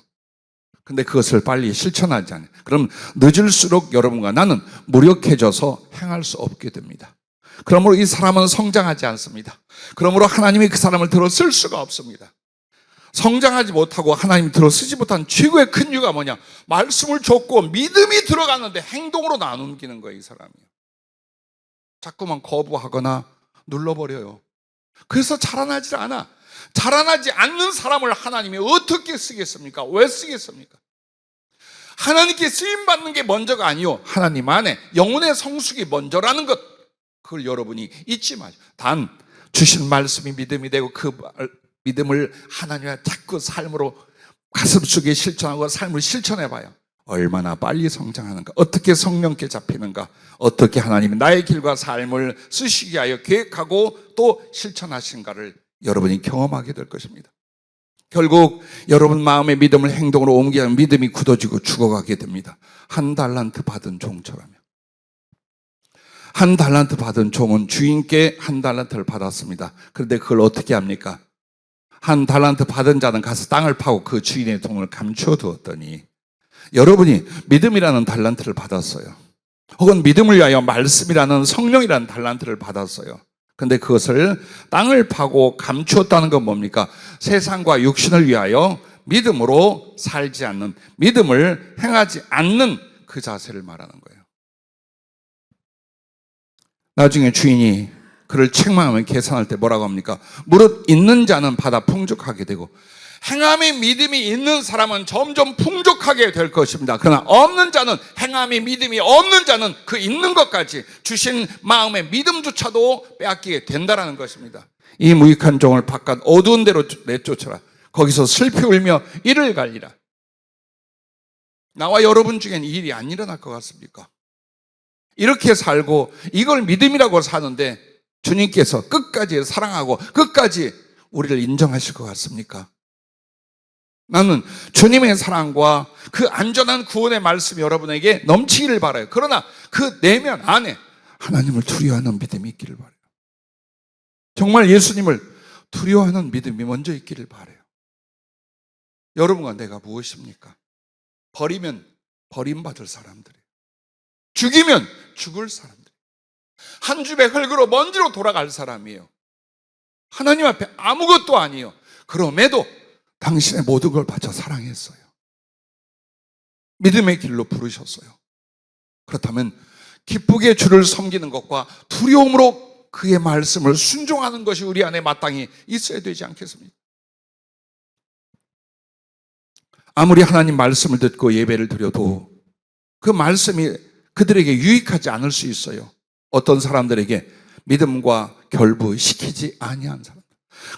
근데 그것을 빨리 실천하지 않아요. 그럼 늦을수록 여러분과 나는 무력해져서 행할 수 없게 됩니다. 그러므로 이 사람은 성장하지 않습니다. 그러므로 하나님이 그 사람을 들어 쓸 수가 없습니다. 성장하지 못하고 하나님이 들어 쓰지 못한 최고의 큰 이유가 뭐냐? 말씀을 줬고 믿음이 들어갔는데 행동으로 안 옮기는 거예요, 이 사람이. 자꾸만 거부하거나 눌러버려요. 그래서 자라나질 않아. 자라나지 않는 사람을 하나님이 어떻게 쓰겠습니까? 왜 쓰겠습니까? 하나님께 쓰임받는 게 먼저가 아니요, 하나님 안에 영혼의 성숙이 먼저라는 것, 그걸 여러분이 잊지 마세요. 단 주신 말씀이 믿음이 되고 그 믿음을 하나님의 자꾸 삶으로 가슴속에 실천하고 삶을 실천해봐요. 얼마나 빨리 성장하는가, 어떻게 성령께 잡히는가, 어떻게 하나님이 나의 길과 삶을 쓰시기 위하여 계획하고 또 실천하신가를 여러분이 경험하게 될 것입니다. 결국 여러분 마음의 믿음을 행동으로 옮기면 믿음이 굳어지고 죽어가게 됩니다. 한 달란트 받은 종처럼요. 한 달란트 받은 종은 주인께 한 달란트를 받았습니다. 그런데 그걸 어떻게 합니까? 한 달란트 받은 자는 가서 땅을 파고 그 주인의 돈을 감추어 두었더니, 여러분이 믿음이라는 달란트를 받았어요. 혹은 믿음을 위하여 말씀이라는 성령이라는 달란트를 받았어요. 근데 그것을 땅을 파고 감추었다는 건 뭡니까? 세상과 육신을 위하여 믿음으로 살지 않는, 믿음을 행하지 않는 그 자세를 말하는 거예요. 나중에 주인이 그를 책망하면 계산할 때 뭐라고 합니까? 무릇 있는 자는 받아 풍족하게 되고 행함의 믿음이 있는 사람은 점점 풍족하게 될 것입니다. 그러나 없는 자는, 행함의 믿음이 없는 자는 그 있는 것까지, 주신 마음의 믿음조차도 빼앗기게 된다는 것입니다. 이 무익한 종을 바깥 어두운 데로 내쫓아라. 거기서 슬피 울며 이를 갈리라. 나와 여러분 중엔 이 일이 안 일어날 것 같습니까? 이렇게 살고 이걸 믿음이라고 사는데 주님께서 끝까지 사랑하고 끝까지 우리를 인정하실 것 같습니까? 나는 주님의 사랑과 그 안전한 구원의 말씀이 여러분에게 넘치기를 바라요. 그러나 그 내면 안에 하나님을 두려워하는 믿음이 있기를 바라요. 정말 예수님을 두려워하는 믿음이 먼저 있기를 바라요. 여러분과 내가 무엇입니까? 버리면 버림받을 사람들이에요. 죽이면 죽을 사람들. 한 줌의 흙으로 먼지로 돌아갈 사람이에요. 하나님 앞에 아무것도 아니에요. 그럼에도 당신의 모든 걸 바쳐 사랑했어요. 믿음의 길로 부르셨어요. 그렇다면 기쁘게 주를 섬기는 것과 두려움으로 그의 말씀을 순종하는 것이 우리 안에 마땅히 있어야 되지 않겠습니까? 아무리 하나님 말씀을 듣고 예배를 드려도 그 말씀이 그들에게 유익하지 않을 수 있어요. 어떤 사람들에게 믿음과 결부시키지 아니한 사람.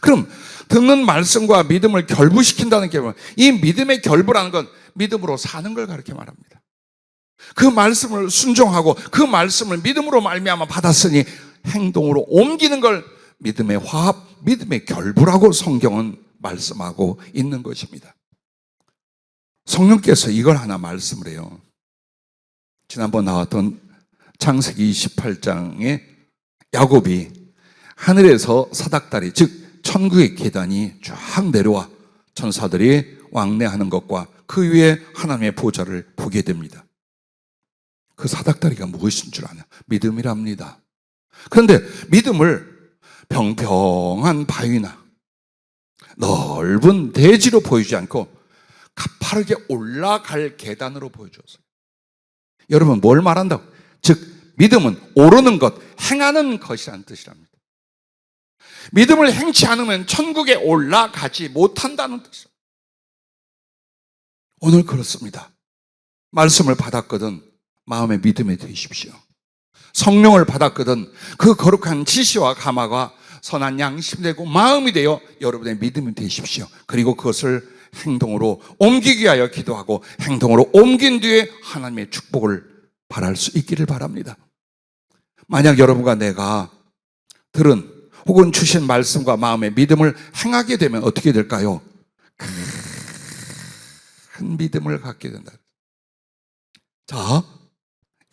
그럼 듣는 말씀과 믿음을 결부시킨다는 게 뭐예요? 이 믿음의 결부라는 건 믿음으로 사는 걸 가르쳐 말합니다. 그 말씀을 순종하고 그 말씀을 믿음으로 말미암아 받았으니 행동으로 옮기는 걸 믿음의 화합, 믿음의 결부라고 성경은 말씀하고 있는 것입니다. 성령께서 이걸 하나 말씀을 해요. 지난번 나왔던 창세기 28장에 야곱이 하늘에서 사닥다리, 즉 천국의 계단이 쫙 내려와 천사들이 왕래하는 것과 그 위에 하나님의 보좌를 보게 됩니다. 그 사닥다리가 무엇인 줄 아냐? 믿음이랍니다. 그런데 믿음을 평평한 바위나 넓은 대지로 보이지 않고 가파르게 올라갈 계단으로 보여주었어요. 여러분, 뭘 말한다고? 즉 믿음은 오르는 것, 행하는 것이라는 뜻이랍니다. 믿음을 행치 않으면 천국에 올라가지 못한다는 뜻이에요. 오늘 그렇습니다. 말씀을 받았거든 마음의 믿음이 되십시오. 성령을 받았거든 그 거룩한 지시와 감화가 선한 양심이 되고 마음이 되어 여러분의 믿음이 되십시오. 그리고 그것을 행동으로 옮기기 위하여 기도하고 행동으로 옮긴 뒤에 하나님의 축복을 바랄 수 있기를 바랍니다. 만약 여러분과 내가 들은 혹은 주신 말씀과 마음의 믿음을 행하게 되면 어떻게 될까요? 큰 믿음을 갖게 된다. 자,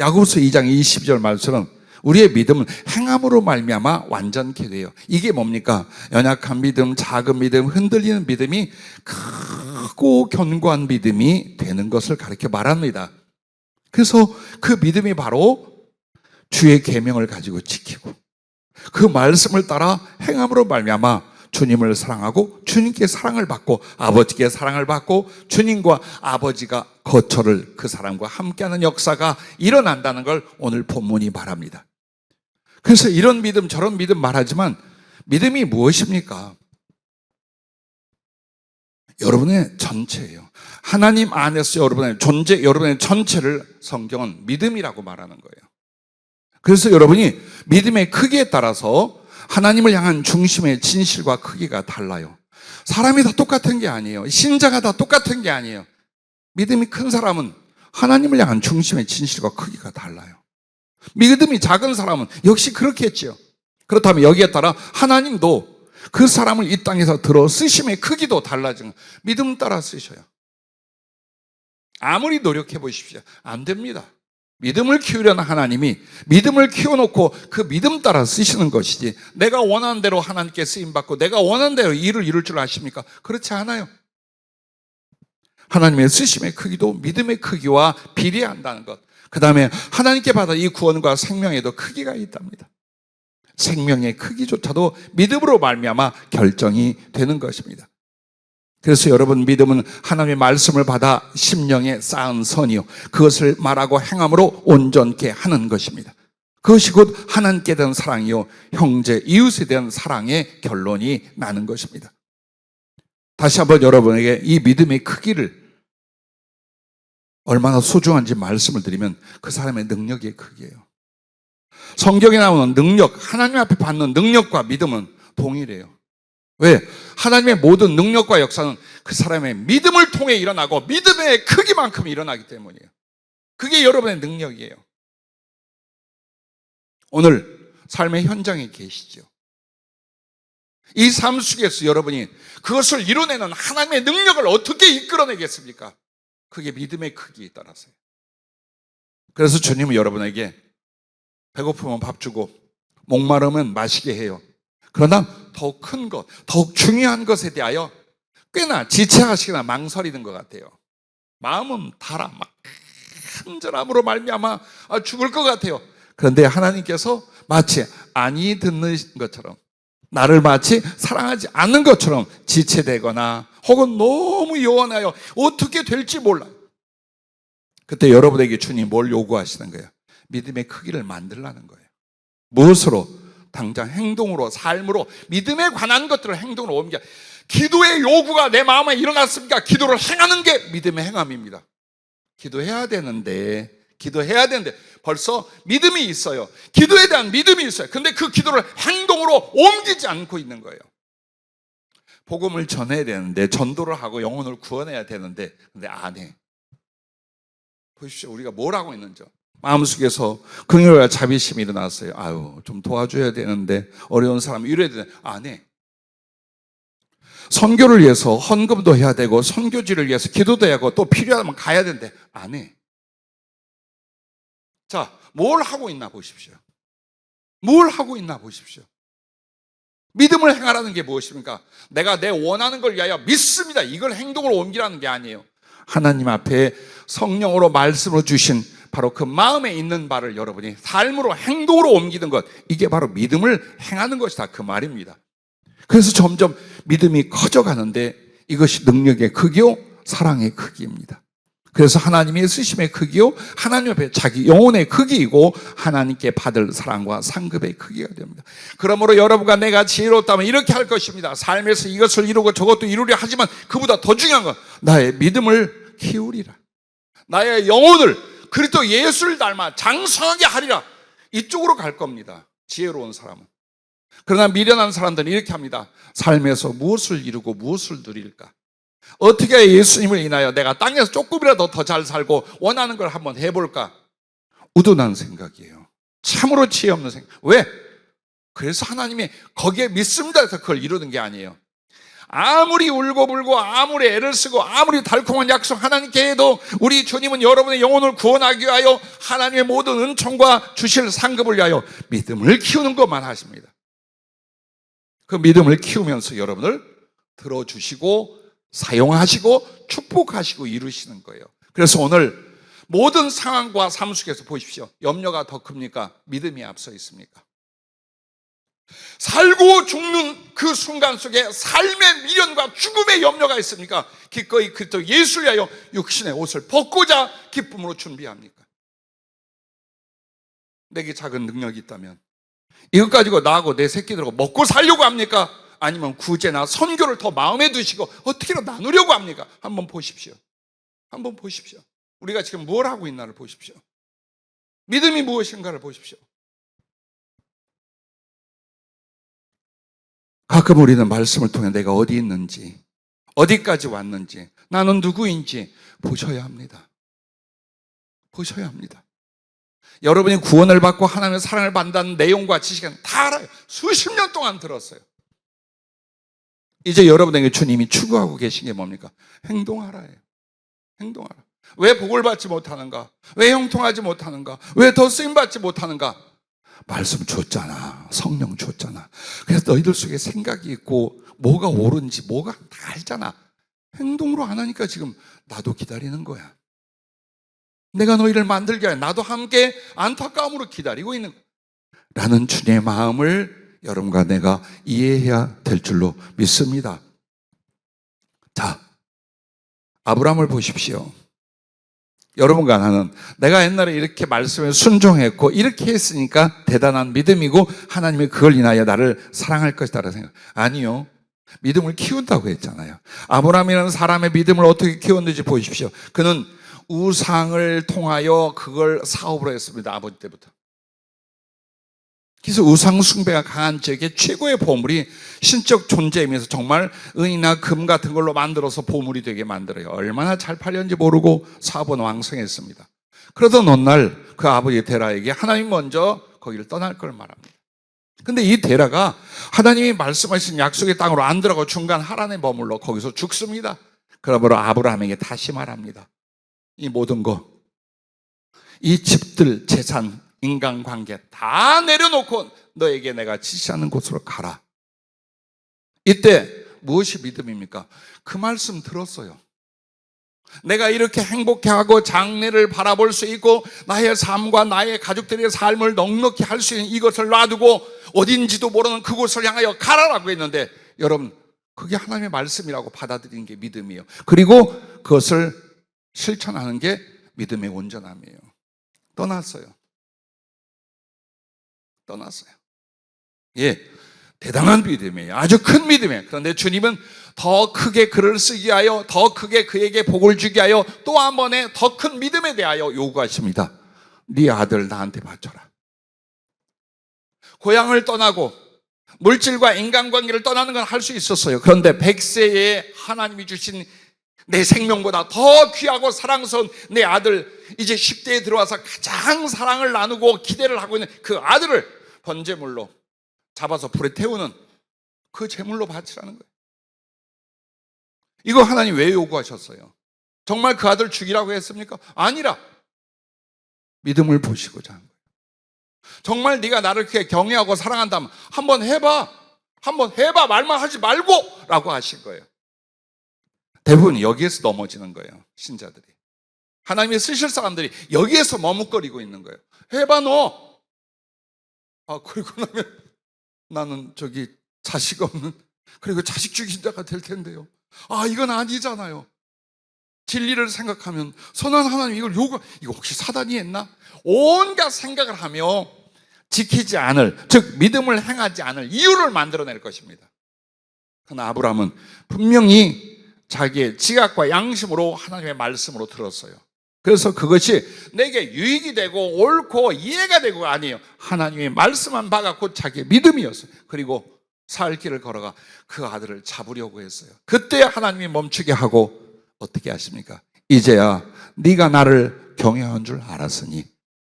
야고보서 2장 22절 말씀은 우리의 믿음은 행함으로 말미암아 완전케 돼요. 이게 뭡니까? 연약한 믿음, 작은 믿음, 흔들리는 믿음이 크고 견고한 믿음이 되는 것을 가르쳐 말합니다. 그래서 그 믿음이 바로 주의 계명을 가지고 지키고 그 말씀을 따라 행함으로 말미암아 주님을 사랑하고 주님께 사랑을 받고 아버지께 사랑을 받고 주님과 아버지가 거처를 그 사람과 함께하는 역사가 일어난다는 걸 오늘 본문이 말합니다. 그래서 이런 믿음 저런 믿음 말하지만 믿음이 무엇입니까? 여러분의 전체예요. 하나님 안에서 여러분의 존재, 여러분의 전체를 성경은 믿음이라고 말하는 거예요. 그래서 여러분이 믿음의 크기에 따라서 하나님을 향한 중심의 진실과 크기가 달라요. 사람이 다 똑같은 게 아니에요. 신자가 다 똑같은 게 아니에요. 믿음이 큰 사람은 하나님을 향한 중심의 진실과 크기가 달라요. 믿음이 작은 사람은 역시 그렇겠지요. 그렇다면 여기에 따라 하나님도 그 사람을 이 땅에서 들어 쓰심의 크기도 달라진 거예요. 믿음 따라 쓰셔요. 아무리 노력해 보십시오. 안 됩니다. 믿음을 키우려는 하나님이 믿음을 키워놓고 그 믿음 따라 쓰시는 것이지, 내가 원하는 대로 하나님께 쓰임받고 내가 원하는 대로 일을 이룰 줄 아십니까? 그렇지 않아요. 하나님의 쓰심의 크기도 믿음의 크기와 비례한다는 것. 그 다음에 하나님께 받은 이 구원과 생명에도 크기가 있답니다. 생명의 크기조차도 믿음으로 말미암아 결정이 되는 것입니다. 그래서 여러분, 믿음은 하나님의 말씀을 받아 심령에 쌓은 선이요, 그것을 말하고 행함으로 온전케 하는 것입니다. 그것이 곧 하나님께 대한 사랑이요, 형제 이웃에 대한 사랑의 결론이 나는 것입니다. 다시 한번 여러분에게 이 믿음의 크기를 얼마나 소중한지 말씀을 드리면, 그 사람의 능력의 크기예요. 성경에 나오는 능력, 하나님 앞에 받는 능력과 믿음은 동일해요. 왜? 하나님의 모든 능력과 역사는 그 사람의 믿음을 통해 일어나고 믿음의 크기만큼 일어나기 때문이에요. 그게 여러분의 능력이에요. 오늘 삶의 현장에 계시죠. 이 삶 속에서 여러분이 그것을 이뤄내는 하나님의 능력을 어떻게 이끌어내겠습니까? 그게 믿음의 크기에 따라서요. 그래서 주님은 여러분에게 배고프면 밥 주고 목마르면 마시게 해요. 그러나 더욱 큰 것, 더욱 중요한 것에 대하여 꽤나 지체하시거나 망설이는 것 같아요. 마음은 달아, 막 간절함으로 말미암아 죽을 것 같아요. 그런데 하나님께서 마치 아니 듣는 것처럼, 나를 마치 사랑하지 않는 것처럼 지체되거나 혹은 너무 요원하여 어떻게 될지 몰라요. 그때 여러분에게 주님 뭘 요구하시는 거예요? 믿음의 크기를 만들라는 거예요. 무엇으로? 당장 행동으로, 삶으로, 믿음에 관한 것들을 행동으로 옮겨. 기도의 요구가 내 마음에 일어났습니까? 기도를 행하는 게 믿음의 행함입니다. 기도해야 되는데 벌써 믿음이 있어요. 기도에 대한 믿음이 있어요. 근데 그 기도를 행동으로 옮기지 않고 있는 거예요. 복음을 전해야 되는데, 전도를 하고 영혼을 구원해야 되는데, 근데 안 해. 보십시오, 우리가 뭘 하고 있는지. 마음속에서 긍휼과 자비심이 일어났어요. 아유, 좀 도와줘야 되는데, 어려운 사람 이래야 되는데 안 해. 선교를 위해서 헌금도 해야 되고 선교지를 위해서 기도도 해야 하고 또 필요하면 가야 되는데 안 해. 자, 뭘 하고 있나 보십시오. 뭘 하고 있나 보십시오. 믿음을 행하라는 게 무엇입니까? 내가 내 원하는 걸 위하여 믿습니다, 이걸 행동으로 옮기라는 게 아니에요. 하나님 앞에 성령으로 말씀을 주신 바로 그 마음에 있는 바를 여러분이 삶으로, 행동으로 옮기는 것, 이게 바로 믿음을 행하는 것이다, 그 말입니다. 그래서 점점 믿음이 커져가는데, 이것이 능력의 크기요, 사랑의 크기입니다. 그래서 하나님의 쓰심의 크기요, 하나님 앞에 자기 영혼의 크기이고 하나님께 받을 사랑과 상급의 크기가 됩니다. 그러므로 여러분과 내가 지혜롭다면 이렇게 할 것입니다. 삶에서 이것을 이루고 저것도 이루려 하지만 그보다 더 중요한 건 나의 믿음을 키우리라, 나의 영혼을 그리스도 예수를 닮아 장성하게 하리라. 이쪽으로 갈 겁니다, 지혜로운 사람은. 그러나 미련한 사람들은 이렇게 합니다. 삶에서 무엇을 이루고 무엇을 누릴까? 어떻게 예수님을 인하여 내가 땅에서 조금이라도 더 잘 살고 원하는 걸 한번 해볼까? 우둔한 생각이에요. 참으로 지혜 없는 생각. 왜? 그래서 하나님이 거기에 믿습니다 해서 그걸 이루는 게 아니에요. 아무리 울고불고 아무리 애를 쓰고 아무리 달콤한 약속 하나님께 해도 우리 주님은 여러분의 영혼을 구원하기 위하여 하나님의 모든 은총과 주실 상급을 위하여 믿음을 키우는 것만 하십니다. 그 믿음을 키우면서 여러분을 들어주시고 사용하시고 축복하시고 이루시는 거예요. 그래서 오늘 모든 상황과 삶 속에서 보십시오. 염려가 더 큽니까? 믿음이 앞서 있습니까? 살고 죽는 그 순간 속에 삶의 미련과 죽음의 염려가 있습니까? 기꺼이 그리스도 예수를 위하여 육신의 옷을 벗고자 기쁨으로 준비합니까? 내게 작은 능력이 있다면 이것 가지고 나하고 내 새끼들하고 먹고 살려고 합니까? 아니면 구제나 선교를 더 마음에 두시고 어떻게든 나누려고 합니까? 한번 보십시오. 한번 보십시오. 우리가 지금 뭘 하고 있나를 보십시오. 믿음이 무엇인가를 보십시오. 가끔 우리는 말씀을 통해 내가 어디 있는지, 어디까지 왔는지, 나는 누구인지 보셔야 합니다. 보셔야 합니다. 여러분이 구원을 받고 하나님의 사랑을 받는다는 내용과 지식은 다 알아요. 수십 년 동안 들었어요. 이제 여러분에게 주님이 추구하고 계신 게 뭡니까? 행동하라예요. 행동하라. 왜 복을 받지 못하는가? 왜 형통하지 못하는가? 왜 더 쓰임받지 못하는가? 말씀 줬잖아. 성령 줬잖아. 그래서 너희들 속에 생각이 있고 뭐가 옳은지 뭐가 다 알잖아. 행동으로 안 하니까 지금 나도 기다리는 거야. 내가 너희를 만들게 하여 나도 함께 안타까움으로 기다리고 있는 라는 주님의 마음을 여러분과 내가 이해해야 될 줄로 믿습니다. 자, 아브라함을 보십시오. 여러분과 나는 내가 옛날에 이렇게 말씀에 순종했고 이렇게 했으니까 대단한 믿음이고 하나님이 그걸 인하여 나를 사랑할 것이다 생각. 아니요. 믿음을 키운다고 했잖아요. 아브라함이라는 사람의 믿음을 어떻게 키웠는지 보십시오. 그는 우상을 통하여 그걸 사업으로 했습니다. 아버지 때부터. 그래서 우상 숭배가 강한 지역의 최고의 보물이 신적 존재이면서 정말 은이나 금 같은 걸로 만들어서 보물이 되게 만들어요. 얼마나 잘 팔렸는지 모르고 사업은 왕성했습니다. 그러던 어느 날 그 아버지 데라에게 하나님 먼저 거기를 떠날 걸 말합니다. 근데 이 데라가 하나님이 말씀하신 약속의 땅으로 안 들어가고 중간 하란에 머물러 거기서 죽습니다. 그러므로 아브라함에게 다시 말합니다. 이 모든 거, 이 집들, 재산, 인간관계 다 내려놓고 너에게 내가 지시하는 곳으로 가라. 이때 무엇이 믿음입니까? 그 말씀 들었어요. 내가 이렇게 행복해하고 장래를 바라볼 수 있고 나의 삶과 나의 가족들의 삶을 넉넉히 할 수 있는 이것을 놔두고 어딘지도 모르는 그곳을 향하여 가라라고 했는데 여러분 그게 하나님의 말씀이라고 받아들이는 게 믿음이에요. 그리고 그것을 실천하는 게 믿음의 온전함이에요. 떠났어요. 예, 대단한 믿음이에요. 아주 큰 믿음이에요. 그런데 주님은 더 크게 그를 쓰게 하여 더 크게 그에게 복을 주게 하여 또 한 번에 더 큰 믿음에 대하여 요구하십니다. 네 아들 나한테 바쳐라. 고향을 떠나고 물질과 인간관계를 떠나는 건 할 수 있었어요. 그런데 100세에 하나님이 주신 내 생명보다 더 귀하고 사랑스러운 내 아들, 이제 10대에 들어와서 가장 사랑을 나누고 기대를 하고 있는 그 아들을 번제물로 잡아서 불에 태우는 그 제물로 바치라는 거예요. 이거 하나님 왜 요구하셨어요? 정말 그 아들 죽이라고 했습니까? 아니라 믿음을 보시고자 한 거예요. 정말 네가 나를 그렇게 경외하고 사랑한다면 한번 해봐 말만 하지 말고 라고 하신 거예요. 대부분 여기에서 넘어지는 거예요. 신자들이. 하나님이 쓰실 사람들이 여기에서 머뭇거리고 있는 거예요. 해봐 너. 그리고 나면 나는 자식 없는 그리고 자식 죽인 자가 될 텐데요. 이건 아니잖아요. 진리를 생각하면 선한 하나님 이거 혹시 사단이 했나? 온갖 생각을 하며 지키지 않을, 즉 믿음을 행하지 않을 이유를 만들어낼 것입니다. 그러나 아브라함은 분명히 자기의 지각과 양심으로 하나님의 말씀으로 들었어요. 그래서 그것이 내게 유익이 되고 옳고 이해가 되고가 아니에요. 하나님이 말씀한 바가 곧 자기의 믿음이었어요. 그리고 살 길을 걸어가 그 아들을 잡으려고 했어요. 그때 하나님이 멈추게 하고 어떻게 하십니까? 이제야 네가 나를 경외한 줄 알았으니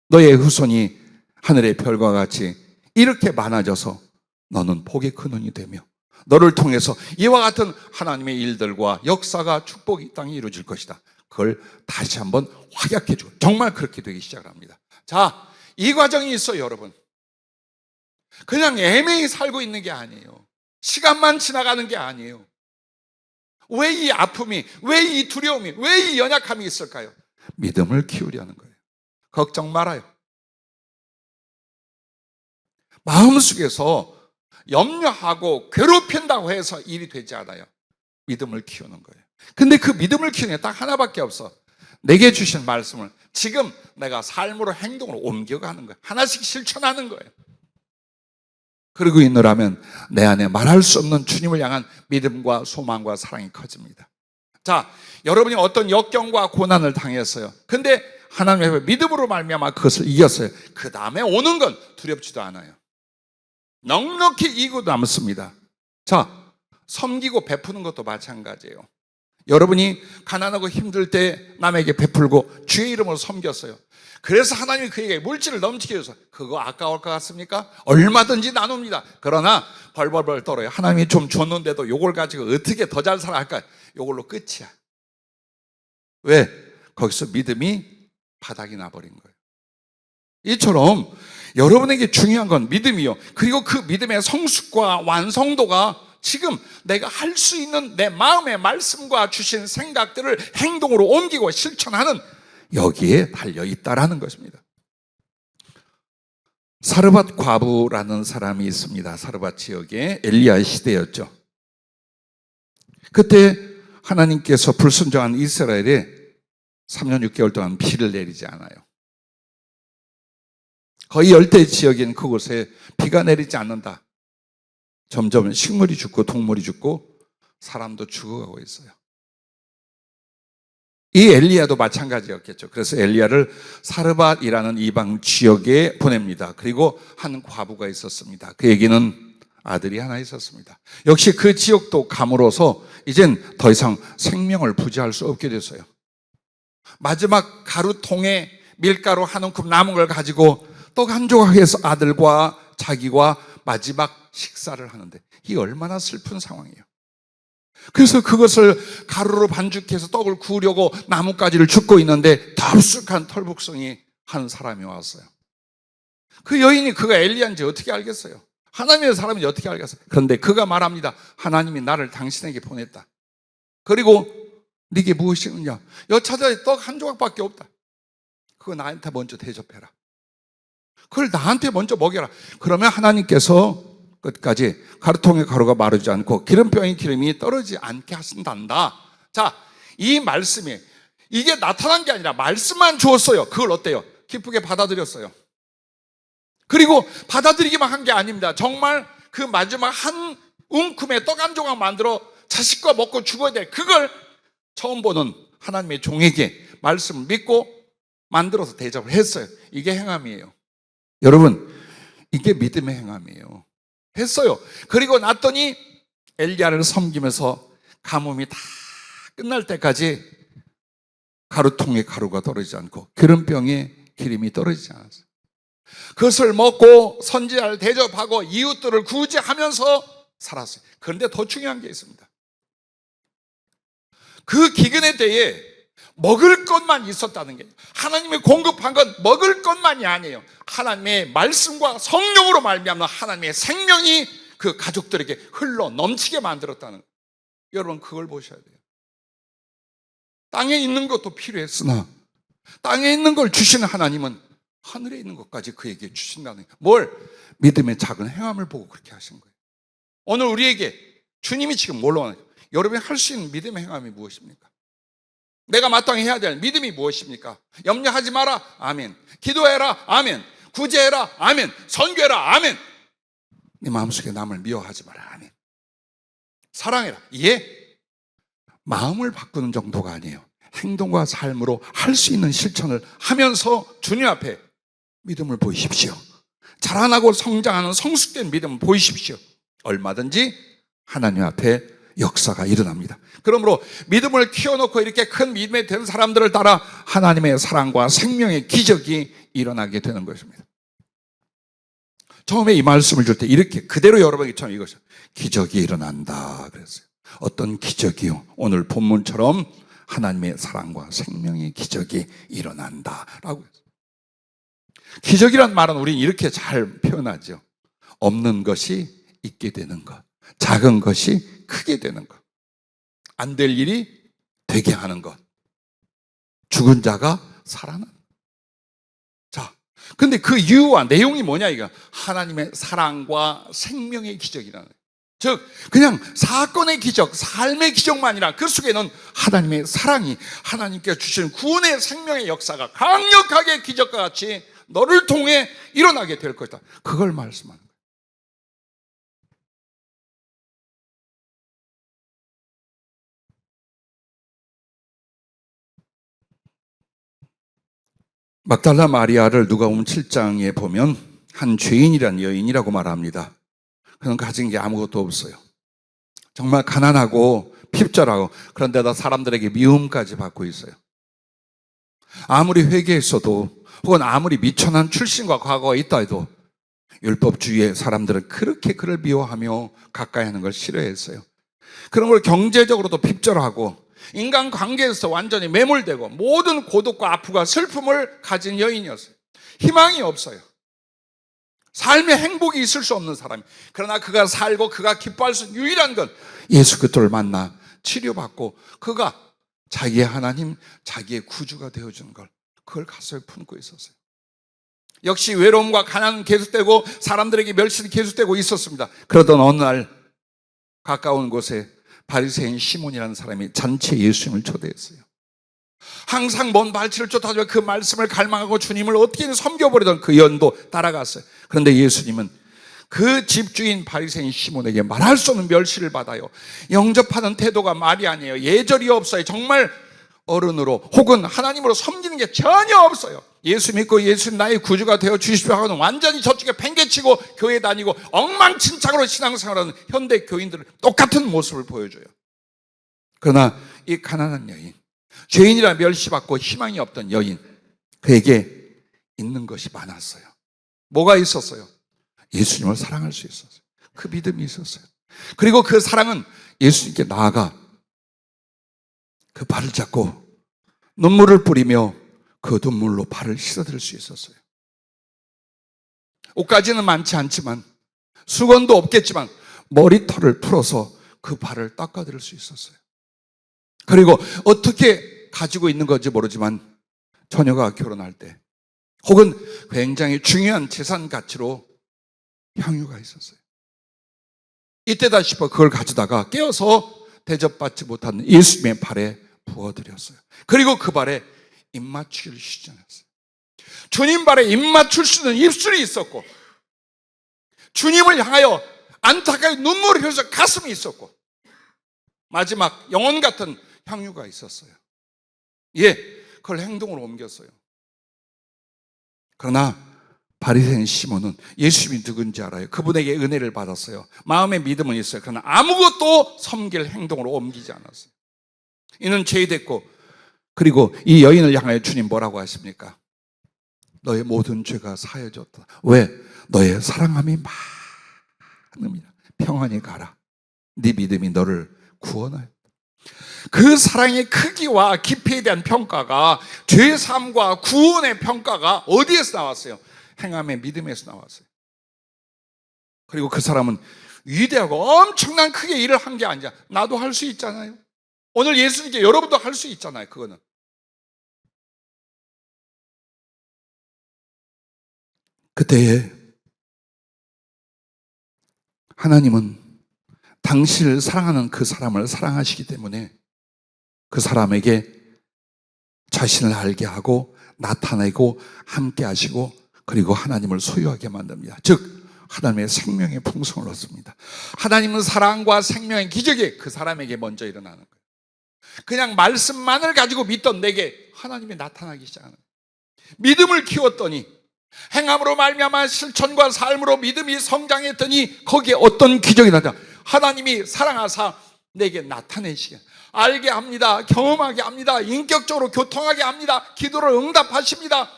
너의 후손이 하늘의 별과 같이 이렇게 많아져서 너는 복의 근원이 되며 너를 통해서 이와 같은 하나님의 일들과 역사가 축복이 땅에 이루어질 것이다. 그걸 다시 한번 확약해 주고 정말 그렇게 되기 시작을 합니다. 자, 이 과정이 있어요, 여러분. 그냥 애매히 살고 있는 게 아니에요. 시간만 지나가는 게 아니에요. 왜 이 아픔이, 왜 이 두려움이, 왜 이 연약함이 있을까요? 믿음을 키우려는 거예요. 걱정 말아요. 마음속에서 염려하고 괴롭힌다고 해서 일이 되지 않아요. 믿음을 키우는 거예요. 근데 그 믿음을 키우는 게 딱 하나밖에 없어. 내게 주신 말씀을 지금 내가 삶으로 행동으로 옮겨가는 거예요. 하나씩 실천하는 거예요. 그러고 있노라면 내 안에 말할 수 없는 주님을 향한 믿음과 소망과 사랑이 커집니다. 자, 여러분이 어떤 역경과 고난을 당했어요. 근데 하나님의 믿음으로 말미암아 그것을 이겼어요. 그 다음에 오는 건 두렵지도 않아요. 넉넉히 이기고 남습니다. 자, 섬기고 베푸는 것도 마찬가지예요. 여러분이 가난하고 힘들 때 남에게 베풀고 주의 이름으로 섬겼어요. 그래서 하나님이 그에게 물질을 넘치게 해서 그거 아까울 것 같습니까? 얼마든지 나눕니다. 그러나 벌벌벌 떨어요. 하나님이 좀 줬는데도 요걸 가지고 어떻게 더 잘 살아갈까? 요걸로 끝이야. 왜? 거기서 믿음이 바닥이 나버린 거예요. 이처럼 여러분에게 중요한 건 믿음이요. 그리고 그 믿음의 성숙과 완성도가 지금 내가 할 수 있는 내 마음의 말씀과 주신 생각들을 행동으로 옮기고 실천하는 여기에 달려있다라는 것입니다. 사르밧 과부라는 사람이 있습니다. 사르밧 지역에 엘리야 시대였죠. 그때 하나님께서 불순종한 이스라엘에 3년 6개월 동안 비를 내리지 않아요. 거의 열대 지역인 그곳에 비가 내리지 않는다. 점점 식물이 죽고 동물이 죽고 사람도 죽어가고 있어요. 이 엘리야도 마찬가지였겠죠. 그래서 엘리야를 사르밧이라는 이방 지역에 보냅니다. 그리고 한 과부가 있었습니다. 그에게는 아들이 하나 있었습니다. 역시 그 지역도 감으로서 이젠 더 이상 생명을 부지할 수 없게 됐어요. 마지막 가루통에 밀가루 한 움큼 남은 걸 가지고 떡 한 조각해서 아들과 자기와 마지막 식사를 하는데 이 얼마나 슬픈 상황이에요. 그래서 그것을 가루로 반죽해서 떡을 구우려고 나뭇가지를 줍고 있는데 답숙한 털북성이 한 사람이 왔어요. 그 여인이 그가 엘리야인지 어떻게 알겠어요? 하나님의 사람인지 어떻게 알겠어요? 그런데 그가 말합니다. 하나님이 나를 당신에게 보냈다. 그리고 네게 무엇이 있느냐? 여차저에 떡 한 조각밖에 없다. 그거 나한테 먼저 대접해라. 그걸 나한테 먼저 먹여라. 그러면 하나님께서 끝까지 가루통의 가루가 마르지 않고 기름병의 기름이 떨어지지 않게 하신단다. 자, 이 말씀이 이게 나타난 게 아니라 말씀만 주었어요. 그걸 어때요? 기쁘게 받아들였어요. 그리고 받아들이기만 한 게 아닙니다. 정말 그 마지막 한 움큼의 떡 한 조각 만들어 자식과 먹고 죽어야 돼. 그걸 처음 보는 하나님의 종에게 말씀을 믿고 만들어서 대접을 했어요. 이게 행함이에요. 여러분, 이게 믿음의 행함이에요. 했어요. 그리고 났더니 엘리야를 섬기면서 가뭄이 다 끝날 때까지 가루통에 가루가 떨어지지 않고 기름병에 기름이 떨어지지 않았어요. 그것을 먹고 선지자를 대접하고 이웃들을 구제하면서 살았어요. 그런데 더 중요한 게 있습니다. 그 기근의 때에 먹을 것만 있었다는 게 하나님이 공급한 건 먹을 것만이 아니에요. 하나님의 말씀과 성령으로 말미암아 하나님의 생명이 그 가족들에게 흘러 넘치게 만들었다는 거예요. 여러분 그걸 보셔야 돼요. 땅에 있는 것도 필요했으나 땅에 있는 걸 주시는 하나님은 하늘에 있는 것까지 그에게 주신다는 거예요. 뭘? 믿음의 작은 행함을 보고 그렇게 하신 거예요. 오늘 우리에게 주님이 지금 뭘로 하는 거예요? 여러분이 할 수 있는 믿음의 행함이 무엇입니까? 내가 마땅히 해야 될 믿음이 무엇입니까? 염려하지 마라. 아멘. 기도해라. 아멘. 구제해라. 아멘. 선교해라. 아멘. 네 마음속에 남을 미워하지 마라. 아멘. 사랑해라. 이게 마음을 바꾸는 정도가 아니에요. 행동과 삶으로 할 수 있는 실천을 하면서 주님 앞에 믿음을 보이십시오. 자라나고 성장하는 성숙된 믿음을 보이십시오. 얼마든지 하나님 앞에 역사가 일어납니다. 그러므로 믿음을 키워놓고 이렇게 큰 믿음에 든 사람들을 따라 하나님의 사랑과 생명의 기적이 일어나게 되는 것입니다. 처음에 이 말씀을 줄 때 이렇게 그대로 여러분에게 처음 이것이 기적이 일어난다 그랬어요. 어떤 기적이요? 오늘 본문처럼 하나님의 사랑과 생명의 기적이 일어난다라고 했어요. 기적이란 말은 우리는 이렇게 잘 표현하죠. 없는 것이 있게 되는 것, 작은 것이 크게 되는 것, 안 될 일이 되게 하는 것, 죽은 자가 살아나는 것. 자, 근데 그 이유와 내용이 뭐냐 이거? 하나님의 사랑과 생명의 기적이라는 거예요. 즉 그냥 사건의 기적, 삶의 기적만 아니라 그 속에는 하나님의 사랑이, 하나님께 주신 구원의 생명의 역사가 강력하게 기적과 같이 너를 통해 일어나게 될 것이다. 그걸 말씀하는 거예요. 막달라 마리아를 누가복음 7장에 보면 한 죄인이란 여인이라고 말합니다. 그는 가진 게 아무것도 없어요. 정말 가난하고 핍절하고 그런데다 사람들에게 미움까지 받고 있어요. 아무리 회개했어도 혹은 아무리 미천한 출신과 과거가 있다 해도 율법주의의 사람들은 그렇게 그를 미워하며 가까이 하는 걸 싫어했어요. 그런 걸 경제적으로도 핍절하고 인간관계에서 완전히 매몰되고 모든 고독과 아픔과 슬픔을 가진 여인이었어요. 희망이 없어요. 삶에 행복이 있을 수 없는 사람이. 그러나 그가 살고 그가 기뻐할 수 있는 유일한 건 예수 그리스도를 만나 치료받고 그가 자기의 하나님, 자기의 구주가 되어주는 걸, 그걸 가슴에 품고 있었어요. 역시 외로움과 가난은 계속되고 사람들에게 멸시는 계속되고 있었습니다. 그러던 어느 날 가까운 곳에 바리새인 시몬이라는 사람이 잔치에 예수님을 초대했어요. 항상 먼 발치를 쫓아다니며 그 말씀을 갈망하고 주님을 어떻게든 섬겨버리던 그 연도 따라갔어요. 그런데 예수님은 그 집주인 바리새인 시몬에게 말할 수 없는 멸시를 받아요. 영접하는 태도가 말이 아니에요. 예절이 없어요. 정말 어른으로 혹은 하나님으로 섬기는 게 전혀 없어요. 예수 믿고 예수 나의 구주가 되어 주십시오 하고는 완전히 저쪽에 팽개치고 교회 다니고 엉망진창으로 신앙생활하는 현대 교인들은 똑같은 모습을 보여줘요. 그러나 이 가난한 여인, 죄인이라 멸시받고 희망이 없던 여인, 그에게 있는 것이 많았어요. 뭐가 있었어요? 예수님을 사랑할 수 있었어요. 그 믿음이 있었어요. 그리고 그 사랑은 예수님께 나아가 그 발을 잡고 눈물을 뿌리며 그 눈물로 발을 씻어드릴 수 있었어요. 옷가지는 많지 않지만 수건도 없겠지만 머리털을 풀어서 그 발을 닦아드릴 수 있었어요. 그리고 어떻게 가지고 있는 건지 모르지만 처녀가 결혼할 때 혹은 굉장히 중요한 재산 가치로 향유가 있었어요. 이때다 싶어 그걸 가져다가 깨어서 대접받지 못하는 예수님의 발에 부어드렸어요. 그리고 그 발에 입맞추기를 시전했어요. 주님 발에 입맞출 수 있는 입술이 있었고 주님을 향하여 안타까이 눈물을 흘려서 가슴이 있었고 마지막 영혼 같은 향유가 있었어요. 예, 그걸 행동으로 옮겼어요. 그러나 바리새인 시몬은 예수님이 누군지 알아요. 그분에게 은혜를 받았어요. 마음의 믿음은 있어요. 그러나 아무것도 섬길 행동으로 옮기지 않았어요. 이는 죄됐고, 그리고 이 여인을 향하여 주님 뭐라고 하십니까? 너의 모든 죄가 사여졌다. 왜? 너의 사랑함이 많음이라. 평안히 가라. 네 믿음이 너를 구원하였다. 그 사랑의 크기와 깊이에 대한 평가가, 죄사함과 구원의 평가가 어디에서 나왔어요? 행함의 믿음에서 나왔어요. 그리고 그 사람은 위대하고 엄청난 크게 일을 한 게 아니라 나도 할 수 있잖아요. 오늘 예수님께 여러분도 할 수 있잖아요. 그거는 그때에 하나님은 당신을 사랑하는 그 사람을 사랑하시기 때문에 그 사람에게 자신을 알게 하고 나타내고 함께 하시고 그리고 하나님을 소유하게 만듭니다. 즉 하나님의 생명의 풍성을 얻습니다. 하나님은 사랑과 생명의 기적이 그 사람에게 먼저 일어나는 거예요. 그냥 말씀만을 가지고 믿던 내게 하나님이 나타나기 시작하는 거예요. 믿음을 키웠더니 행함으로 말미암아 실천과 삶으로 믿음이 성장했더니 거기에 어떤 기적이 나타나. 하나님이 사랑하사 내게 나타내시게 알게 합니다. 경험하게 합니다. 인격적으로 교통하게 합니다. 기도를 응답하십니다.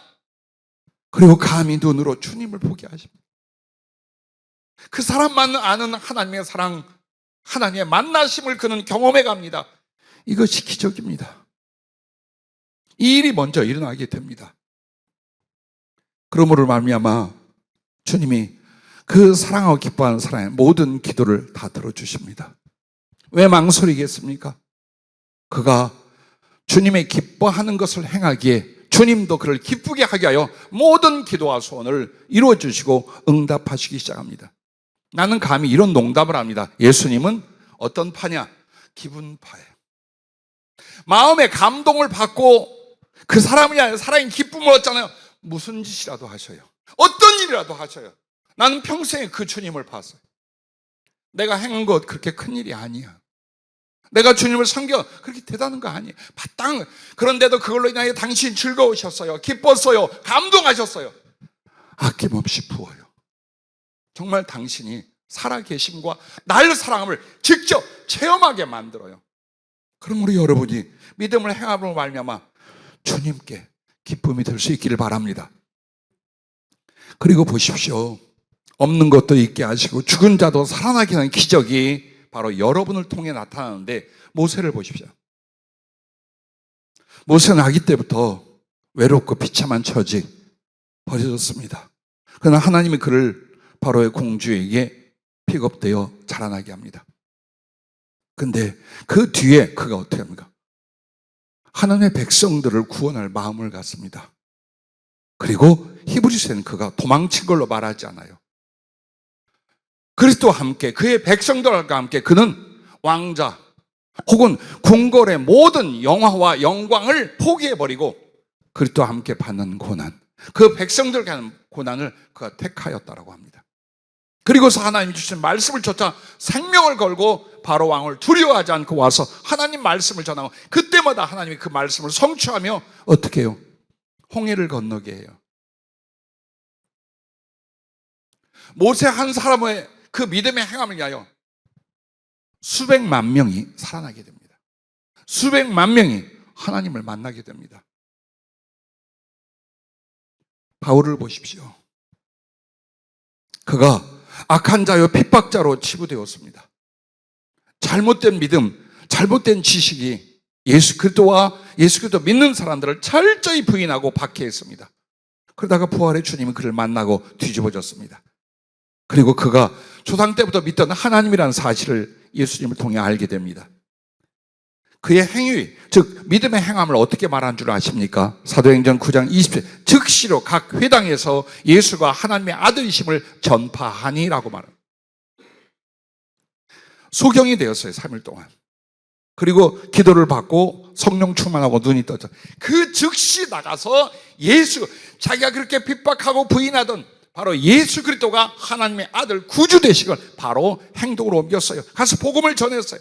그리고 감히 눈으로 주님을 보게 하십니다. 그 사람만 아는 하나님의 사랑, 하나님의 만나심을 그는 경험해 갑니다. 이것이 기적입니다. 이 일이 먼저 일어나게 됩니다. 그러므로 말미암아 주님이 그 사랑하고 기뻐하는 사람의 모든 기도를 다 들어주십니다. 왜 망설이겠습니까? 그가 주님의 기뻐하는 것을 행하기에 주님도 그를 기쁘게 하게 하여 모든 기도와 소원을 이루어주시고 응답하시기 시작합니다. 나는 감히 이런 농담을 합니다. 예수님은 어떤 파냐? 기분파예요. 마음의 감동을 받고 그 사람이 사랑의 기쁨을 얻잖아요. 무슨 짓이라도 하셔요. 어떤 일이라도 하셔요. 나는 평생에 그 주님을 봤어요. 내가 행한 것 그렇게 큰 일이 아니야. 내가 주님을 섬겨 그렇게 대단한 거 아니에요. 마땅. 그런데도 그걸로 인하여 당신 즐거우셨어요. 기뻤어요. 감동하셨어요. 아낌없이 부어요. 정말 당신이 살아계심과 날 사랑함을 직접 체험하게 만들어요. 그럼 우리 여러분이 믿음을 행함으로 말미암아 주님께 기쁨이 될 수 있기를 바랍니다. 그리고 보십시오. 없는 것도 있게 하시고 죽은 자도 살아나게 하는 기적이 바로 여러분을 통해 나타나는데, 모세를 보십시오. 모세는 아기 때부터 외롭고 비참한 처지 버려졌습니다. 그러나 하나님이 그를 바로의 공주에게 픽업되어 자라나게 합니다. 근데 그 뒤에 그가 어떻게 합니까? 하나님의 백성들을 구원할 마음을 갖습니다. 그리고 히브리서에는 그가 도망친 걸로 말하지 않아요. 그리스도와 함께, 그의 백성들과 함께 그는 왕자 혹은 궁궐의 모든 영화와 영광을 포기해버리고 그리스도와 함께 받는 고난, 그 백성들에게 하는 고난을 그가 택하였다라고 합니다. 그리고서 하나님 주신 말씀을 쫓아 생명을 걸고 바로 왕을 두려워하지 않고 와서 하나님 말씀을 전하고, 그때마다 하나님이 그 말씀을 성취하며 어떻게 해요? 홍해를 건너게 해요. 모세 한 사람의 그 믿음의 행함을 위하여 수백만 명이 살아나게 됩니다. 수백만 명이 하나님을 만나게 됩니다. 바울을 보십시오. 그가 악한 자요 핍박자로 치부되었습니다. 잘못된 믿음, 잘못된 지식이 예수 그리스도와 예수 그리스도 믿는 사람들을 철저히 부인하고 박해했습니다. 그러다가 부활의 주님이 그를 만나고 뒤집어졌습니다. 그리고 그가 조상 때부터 믿던 하나님이라는 사실을 예수님을 통해 알게 됩니다. 그의 행위, 즉 믿음의 행함을 어떻게 말한 줄 아십니까? 사도행전 9장 20절, 즉시로 각 회당에서 예수가 하나님의 아들이심을 전파하니라고 말합니다. 소경이 되었어요, 3일 동안. 그리고 기도를 받고 성령 충만하고 눈이 떴죠. 그 즉시 나가서 예수, 자기가 그렇게 핍박하고 부인하던 바로 예수 그리스도가 하나님의 아들 구주 되시걸 바로 행동으로 옮겼어요. 가서 복음을 전했어요.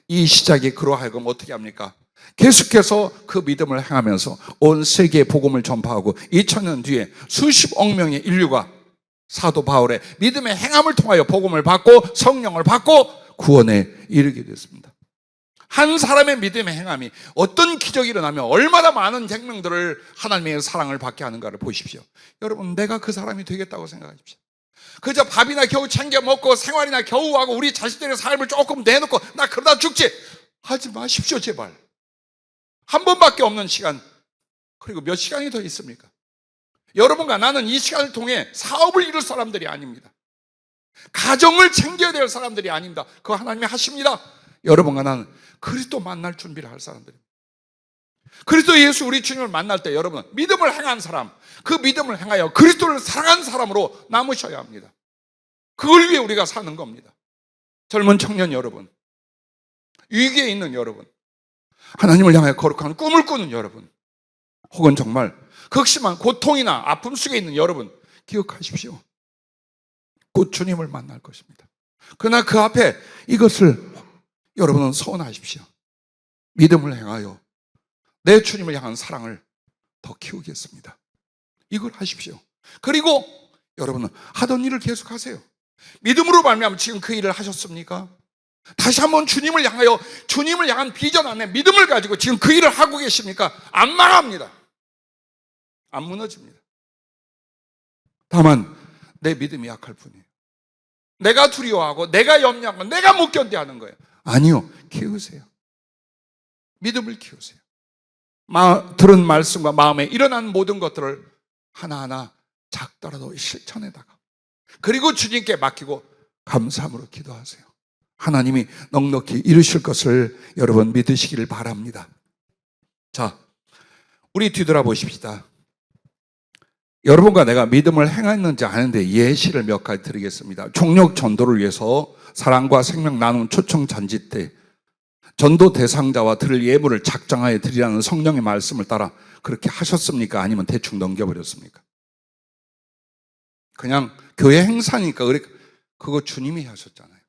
이 시작이 그로 하여금 어떻게 합니까? 계속해서 그 믿음을 행하면서 온 세계에 복음을 전파하고 2000년 뒤에 수십억 명의 인류가 사도 바울의 믿음의 행함을 통하여 복음을 받고 성령을 받고 구원에 이르게 됐습니다. 한 사람의 믿음의 행함이 어떤 기적이 일어나면 얼마나 많은 생명들을 하나님의 사랑을 받게 하는가를 보십시오. 여러분, 내가 그 사람이 되겠다고 생각하십시오. 그저 밥이나 겨우 챙겨 먹고 생활이나 겨우 하고 우리 자식들의 삶을 조금 내놓고 나 그러다 죽지 하지 마십시오, 제발. 한 번밖에 없는 시간, 그리고 몇 시간이 더 있습니까? 여러분과 나는 이 시간을 통해 사업을 이룰 사람들이 아닙니다. 가정을 챙겨야 될 사람들이 아닙니다. 그거 하나님이 하십니다. 여러분과 나는 그리스도 만날 준비를 할 사람들입니다. 그리스도 예수 우리 주님을 만날 때 여러분은 믿음을 행한 사람, 그 믿음을 행하여 그리스도를 사랑한 사람으로 남으셔야 합니다. 그걸 위해 우리가 사는 겁니다. 젊은 청년 여러분, 위기에 있는 여러분, 하나님을 향해 거룩한 꿈을 꾸는 여러분, 혹은 정말 극심한 고통이나 아픔 속에 있는 여러분, 기억하십시오. 곧 주님을 만날 것입니다. 그러나 그 앞에 이것을 여러분은 서원하십시오. 믿음을 행하여 내 주님을 향한 사랑을 더 키우겠습니다. 이걸 하십시오. 그리고 여러분은 하던 일을 계속하세요. 믿음으로 말미암아 지금 그 일을 하셨습니까? 다시 한번 주님을 향하여, 주님을 향한 비전 안에 믿음을 가지고 지금 그 일을 하고 계십니까? 안 망합니다. 안 무너집니다. 다만 내 믿음이 약할 뿐이에요. 내가 두려워하고 내가 염려하고 내가 못 견뎌하는 거예요. 아니요, 키우세요. 믿음을 키우세요. 들은 말씀과 마음에 일어난 모든 것들을 하나하나 작더라도 실천에다가, 그리고 주님께 맡기고 감사함으로 기도하세요. 하나님이 넉넉히 이루실 것을 여러분 믿으시기를 바랍니다. 자, 우리 뒤돌아보십시다. 여러분과 내가 믿음을 행했는지 아는데 예시를 몇 가지 드리겠습니다. 총력 전도를 위해서 사랑과 생명 나눔 초청 잔치 때 전도 대상자와 드릴 예물을 작정하여 드리라는 성령의 말씀을 따라 그렇게 하셨습니까? 아니면 대충 넘겨버렸습니까? 그냥 교회 행사니까 그거 주님이 하셨잖아요.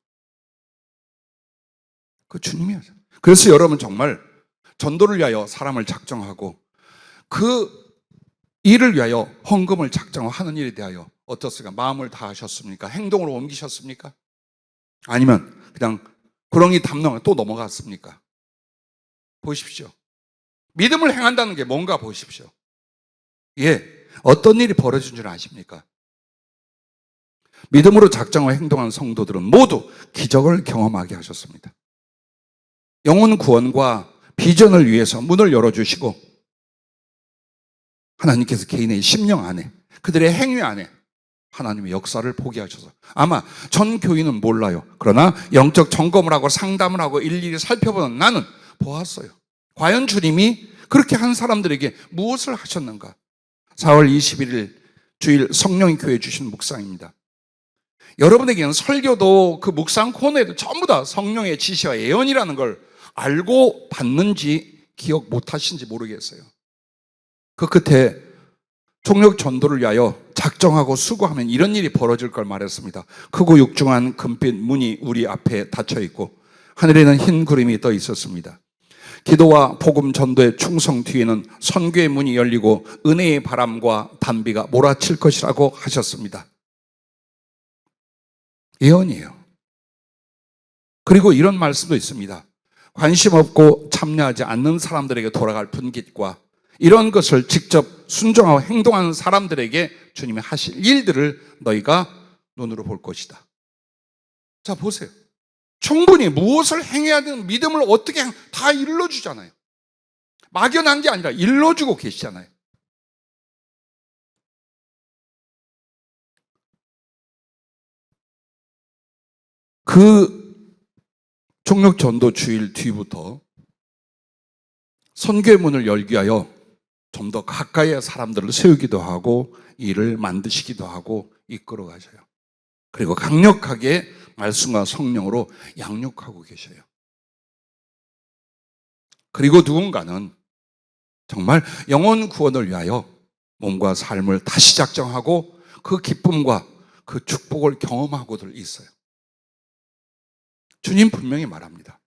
그거 주님이 하셨어요. 그래서 여러분 정말 전도를 위하여 사람을 작정하고 그 일을 위하여 헌금을 작정하는 일에 대하여 어떻습니까? 마음을 다하셨습니까? 행동으로 옮기셨습니까? 아니면 그냥 구렁이 담론을 또 넘어갔습니까? 보십시오. 믿음을 행한다는 게 뭔가 보십시오. 예, 어떤 일이 벌어진 줄 아십니까? 믿음으로 작정하고 행동한 성도들은 모두 기적을 경험하게 하셨습니다. 영혼 구원과 비전을 위해서 문을 열어주시고 하나님께서 개인의 심령 안에, 그들의 행위 안에 하나님의 역사를 보게 하셔서, 아마 전 교인은 몰라요. 그러나 영적 점검을 하고 상담을 하고 일일이 살펴보는 나는 보았어요. 과연 주님이 그렇게 한 사람들에게 무엇을 하셨는가? 4월 21일 주일 성령이 교회 주신 묵상입니다. 여러분에게는 설교도 그 묵상 코너에도 전부 다 성령의 지시와 예언이라는 걸 알고 받는지 기억 못 하신지 모르겠어요. 그 끝에 총력 전도를 위하여 작정하고 수고하면 이런 일이 벌어질 걸 말했습니다. 크고 육중한 금빛 문이 우리 앞에 닫혀 있고 하늘에는 흰 구름이 떠 있었습니다. 기도와 복음 전도의 충성 뒤에는 선교의 문이 열리고 은혜의 바람과 단비가 몰아칠 것이라고 하셨습니다. 예언이에요. 그리고 이런 말씀도 있습니다. 관심 없고 참여하지 않는 사람들에게 돌아갈 분깃과 이런 것을 직접 순종하고 행동하는 사람들에게 주님이 하실 일들을 너희가 눈으로 볼 것이다. 자, 보세요. 충분히 무엇을 행해야 되는 믿음을 어떻게 다 일러주잖아요. 막연한 게 아니라 일러주고 계시잖아요. 그 총력 전도 주일 뒤부터 선교의 문을 열기 위하여 좀 더 가까이의 사람들을 세우기도 하고 일을 만드시기도 하고 이끌어 가셔요. 그리고 강력하게 말씀과 성령으로 양육하고 계셔요. 그리고 누군가는 정말 영혼 구원을 위하여 몸과 삶을 다시 작정하고 그 기쁨과 그 축복을 경험하고들 있어요. 주님 분명히 말합니다.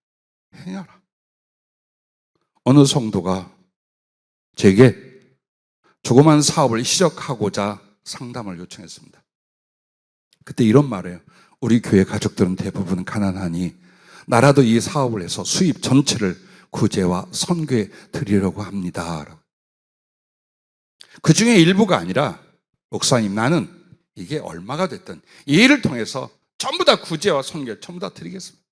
행하라. 어느 성도가 제게 조그만 사업을 시작하고자 상담을 요청했습니다. 그때 이런 말이에요. 우리 교회 가족들은 대부분 가난하니 나라도 이 사업을 해서 수입 전체를 구제와 선교에 드리려고 합니다. 그 중에 일부가 아니라 목사님 나는 이게 얼마가 됐든 이 일을 통해서 전부 다 구제와 선교 전부 다 드리겠습니다.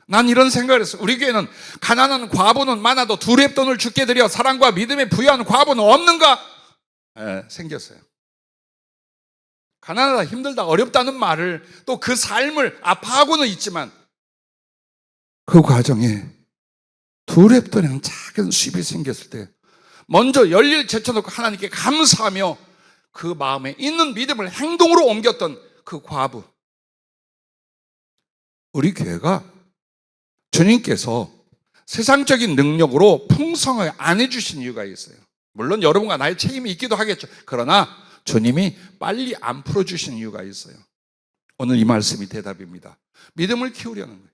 난 이런 생각을 했어요. 우리 교회는 가난한 과부는 많아도 두렙돈을 죽게 드려 사랑과 믿음에 부여한 과부는 없는가? 생겼어요. 가난하다, 힘들다, 어렵다는 말을 또 그 삶을 아파하고는 있지만 그 과정에 두렙돈이라는 작은 수입이 생겼을 때 먼저 열일 제쳐놓고 하나님께 감사하며 그 마음에 있는 믿음을 행동으로 옮겼던 그 과부. 우리 교회가 주님께서 세상적인 능력으로 풍성하게 안 해주신 이유가 있어요. 물론 여러분과 나의 책임이 있기도 하겠죠. 그러나 주님이 빨리 안 풀어주신 이유가 있어요. 오늘 이 말씀이 대답입니다. 믿음을 키우려는 거예요.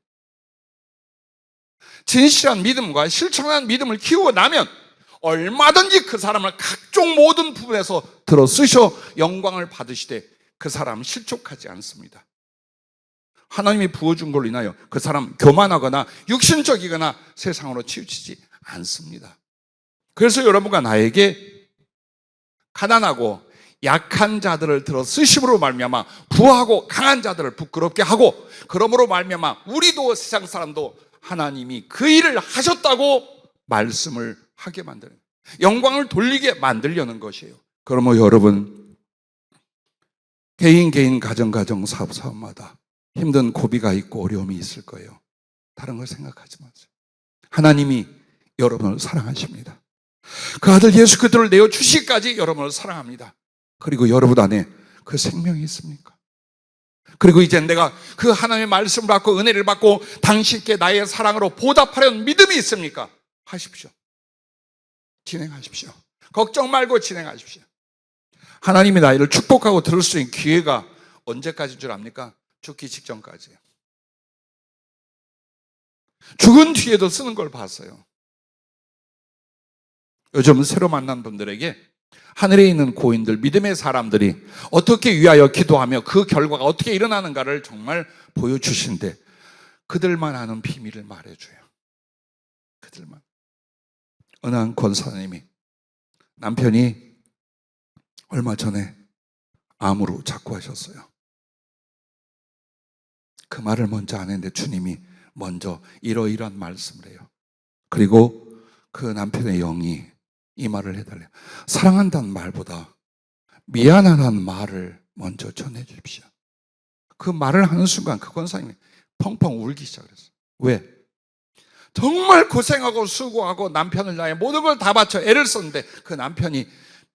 진실한 믿음과 실천한 믿음을 키우고 나면 얼마든지 그 사람을 각종 모든 부분에서 들어 쓰셔 영광을 받으시되 그 사람은 실족하지 않습니다. 하나님이 부어준 걸로 인하여 그 사람 교만하거나 육신적이거나 세상으로 치우치지 않습니다. 그래서 여러분과 나에게 가난하고 약한 자들을 들어 쓰심으로 말미암아 부하고 강한 자들을 부끄럽게 하고 그러므로 말미암아 우리도 세상 사람도 하나님이 그 일을 하셨다고 말씀을 하게 만드는 영광을 돌리게 만들려는 것이에요. 그러면 여러분 개인 가정 사업마다 힘든 고비가 있고 어려움이 있을 거예요. 다른 걸 생각하지 마세요. 하나님이 여러분을 사랑하십니다. 그 아들 예수 그리스도를 내어 주시기까지 여러분을 사랑합니다. 그리고 여러분 안에 그 생명이 있습니까? 그리고 이제 내가 그 하나님의 말씀을 받고 은혜를 받고 당신께 나의 사랑으로 보답하려는 믿음이 있습니까? 하십시오. 진행하십시오. 걱정 말고 진행하십시오. 하나님이 나를 축복하고 들을 수 있는 기회가 언제까지인 줄 압니까? 죽기 직전까지예요. 죽은 뒤에도 쓰는 걸 봤어요. 요즘 새로 만난 분들에게 하늘에 있는 고인들, 믿음의 사람들이 어떻게 위하여 기도하며 그 결과가 어떻게 일어나는가를 정말 보여주신데 그들만 아는 비밀을 말해줘요. 그들만. 어느 한 권사님이 남편이 얼마 전에 암으로 자꾸하셨어요. 그 말을 먼저 안 했는데 주님이 먼저 이러이러한 말씀을 해요. 그리고 그 남편의 영이 이 말을 해달래요. 사랑한다는 말보다 미안하다는 말을 먼저 전해 주십시오. 그 말을 하는 순간 그 권사님이 펑펑 울기 시작했어요. 왜? 정말 고생하고 수고하고 남편을 위해 모든 걸 다 바쳐 애를 썼는데 그 남편이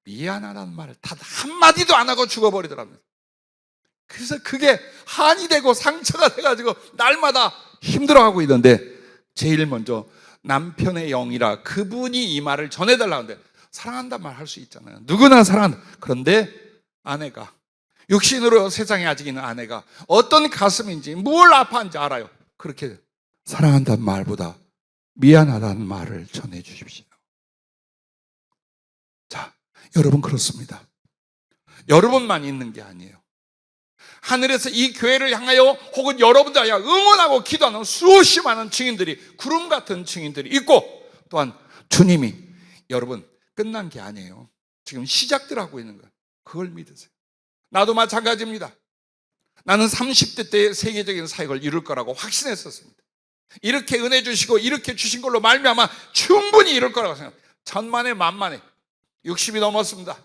미안하다는 말을 단 한마디도 안 하고 죽어버리더랍니다. 그래서 그게 한이 되고 상처가 돼가지고 날마다 힘들어하고 있는데 제일 먼저 남편의 영이라 그분이 이 말을 전해달라는데 사랑한다는 말 할 수 있잖아요. 누구나 사랑한다. 그런데 아내가 육신으로 세상에 아직 있는 아내가 어떤 가슴인지 뭘 아파하는지 알아요. 그렇게 사랑한다는 말보다 미안하다는 말을 전해 주십시오. 자, 여러분 그렇습니다. 여러분만 있는 게 아니에요. 하늘에서 이 교회를 향하여 혹은 여러분들 향하여 응원하고 기도하는 수없이 많은 증인들이 구름 같은 증인들이 있고 또한 주님이 여러분 끝난 게 아니에요. 지금 시작들 하고 있는 거예요. 그걸 믿으세요. 나도 마찬가지입니다. 나는 30대 때 세계적인 사역을 이룰 거라고 확신했었습니다. 이렇게 은혜 주시고 이렇게 주신 걸로 말미암아 충분히 이룰 거라고 생각합니다. 천만에 만만에 60이 넘었습니다.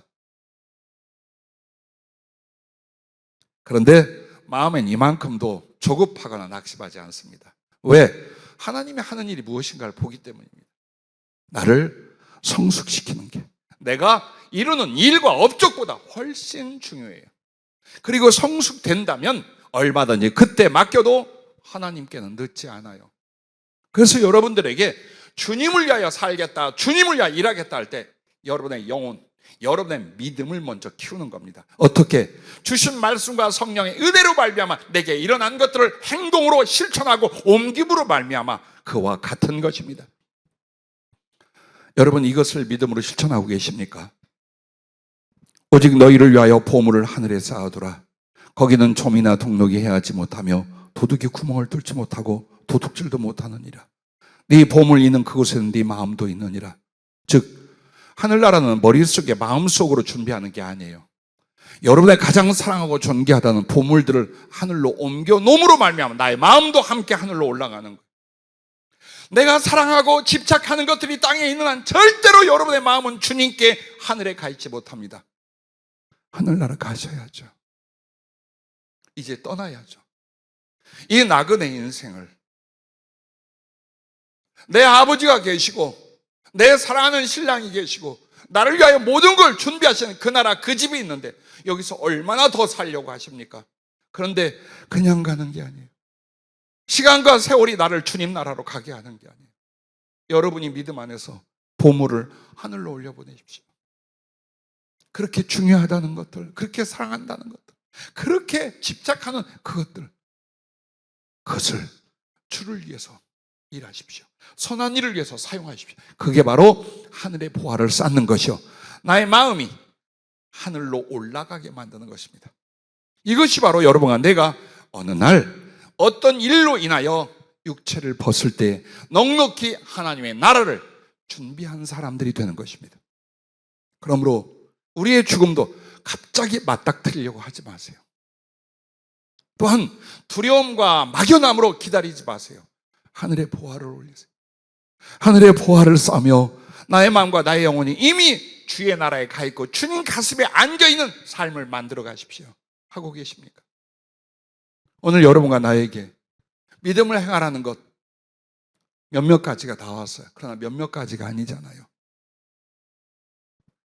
그런데 마음엔 이만큼도 조급하거나 낙심하지 않습니다. 왜? 하나님이 하는 일이 무엇인가를 보기 때문입니다. 나를 성숙시키는 게 내가 이루는 일과 업적보다 훨씬 중요해요. 그리고 성숙된다면 얼마든지 그때 맡겨도 하나님께는 늦지 않아요. 그래서 여러분들에게 주님을 위하여 살겠다, 주님을 위하여 일하겠다 할 때 여러분의 영혼, 여러분의 믿음을 먼저 키우는 겁니다. 어떻게? 주신 말씀과 성령의 은혜로 말미암아 내게 일어난 것들을 행동으로 실천하고 옮김으로 말미암아 그와 같은 것입니다. 여러분 이것을 믿음으로 실천하고 계십니까? 오직 너희를 위하여 보물을 하늘에 쌓아두라. 거기는 좀이나 동록이 헤하지 못하며 도둑이 구멍을 뚫지 못하고 도둑질도 못하느니라. 네 보물 있는 그곳에는 네 마음도 있느니라. 즉 하늘나라는 머릿속에 마음속으로 준비하는 게 아니에요. 여러분의 가장 사랑하고 존귀하다는 보물들을 하늘로 옮겨 놓음으로 말미암아 나의 마음도 함께 하늘로 올라가는 거예요. 내가 사랑하고 집착하는 것들이 땅에 있는 한 절대로 여러분의 마음은 주님께 하늘에 가 있지 못합니다. 하늘나라 가셔야죠. 이제 떠나야죠. 이 나그네 인생을 내 아버지가 계시고 내 사랑하는 신랑이 계시고 나를 위하여 모든 걸 준비하시는 그 나라 그 집이 있는데 여기서 얼마나 더 살려고 하십니까? 그런데 그냥 가는 게 아니에요. 시간과 세월이 나를 주님 나라로 가게 하는 게 아니에요. 여러분이 믿음 안에서 보물을 하늘로 올려보내십시오. 그렇게 중요하다는 것들, 그렇게 사랑한다는 것들, 그렇게 집착하는 그것을 주를 위해서 일하십시오. 선한 일을 위해서 사용하십시오. 그게 바로 하늘의 보화를 쌓는 것이요 나의 마음이 하늘로 올라가게 만드는 것입니다. 이것이 바로 여러분과 내가 어느 날 어떤 일로 인하여 육체를 벗을 때 넉넉히 하나님의 나라를 준비한 사람들이 되는 것입니다. 그러므로 우리의 죽음도 갑자기 맞닥뜨리려고 하지 마세요. 또한 두려움과 막연함으로 기다리지 마세요. 하늘의 보화를 올리세요. 하늘의 보화를 쌓으며 나의 마음과 나의 영혼이 이미 주의 나라에 가 있고 주님 가슴에 안겨있는 삶을 만들어 가십시오. 하고 계십니까? 오늘 여러분과 나에게 믿음을 행하라는 것 몇몇 가지가 나왔어요. 그러나 몇몇 가지가 아니잖아요.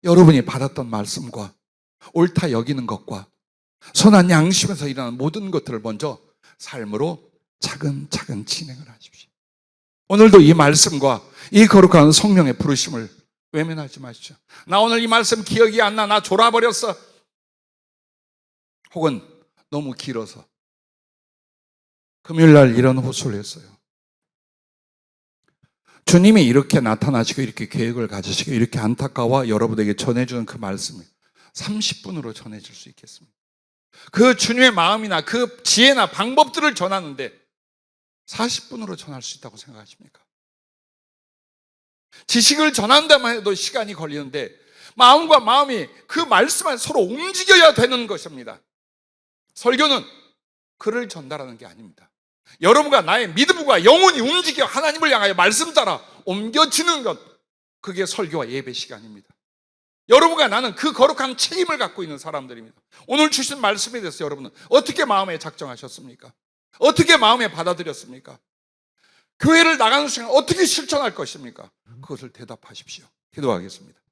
여러분이 받았던 말씀과 옳다 여기는 것과 선한 양심에서 일어나는 모든 것들을 먼저 삶으로 차근차근 진행을 하십시오. 오늘도 이 말씀과 이 거룩한 성령의 부르심을 외면하지 마십시오. 나 오늘 이 말씀 기억이 안 나, 나 졸아버렸어. 혹은 너무 길어서. 금요일날 이런 호소를 했어요. 주님이 이렇게 나타나시고 이렇게 계획을 가지시고 이렇게 안타까워 여러분에게 전해주는 그 말씀을 30분으로 전해줄 수 있겠습니다. 그 주님의 마음이나 그 지혜나 방법들을 전하는데 40분으로 전할 수 있다고 생각하십니까? 지식을 전한다만 해도 시간이 걸리는데 마음과 마음이 그 말씀을 서로 움직여야 되는 것입니다. 설교는 글을 전달하는 게 아닙니다. 여러분과 나의 믿음과 영혼이 움직여 하나님을 향하여 말씀 따라 옮겨지는 것, 그게 설교와 예배 시간입니다. 여러분과 나는 그 거룩한 책임을 갖고 있는 사람들입니다. 오늘 주신 말씀에 대해서 여러분은 어떻게 마음에 작정하셨습니까? 어떻게 마음에 받아들였습니까? 교회를 나가는 순간 어떻게 실천할 것입니까? 그것을 대답하십시오. 기도하겠습니다.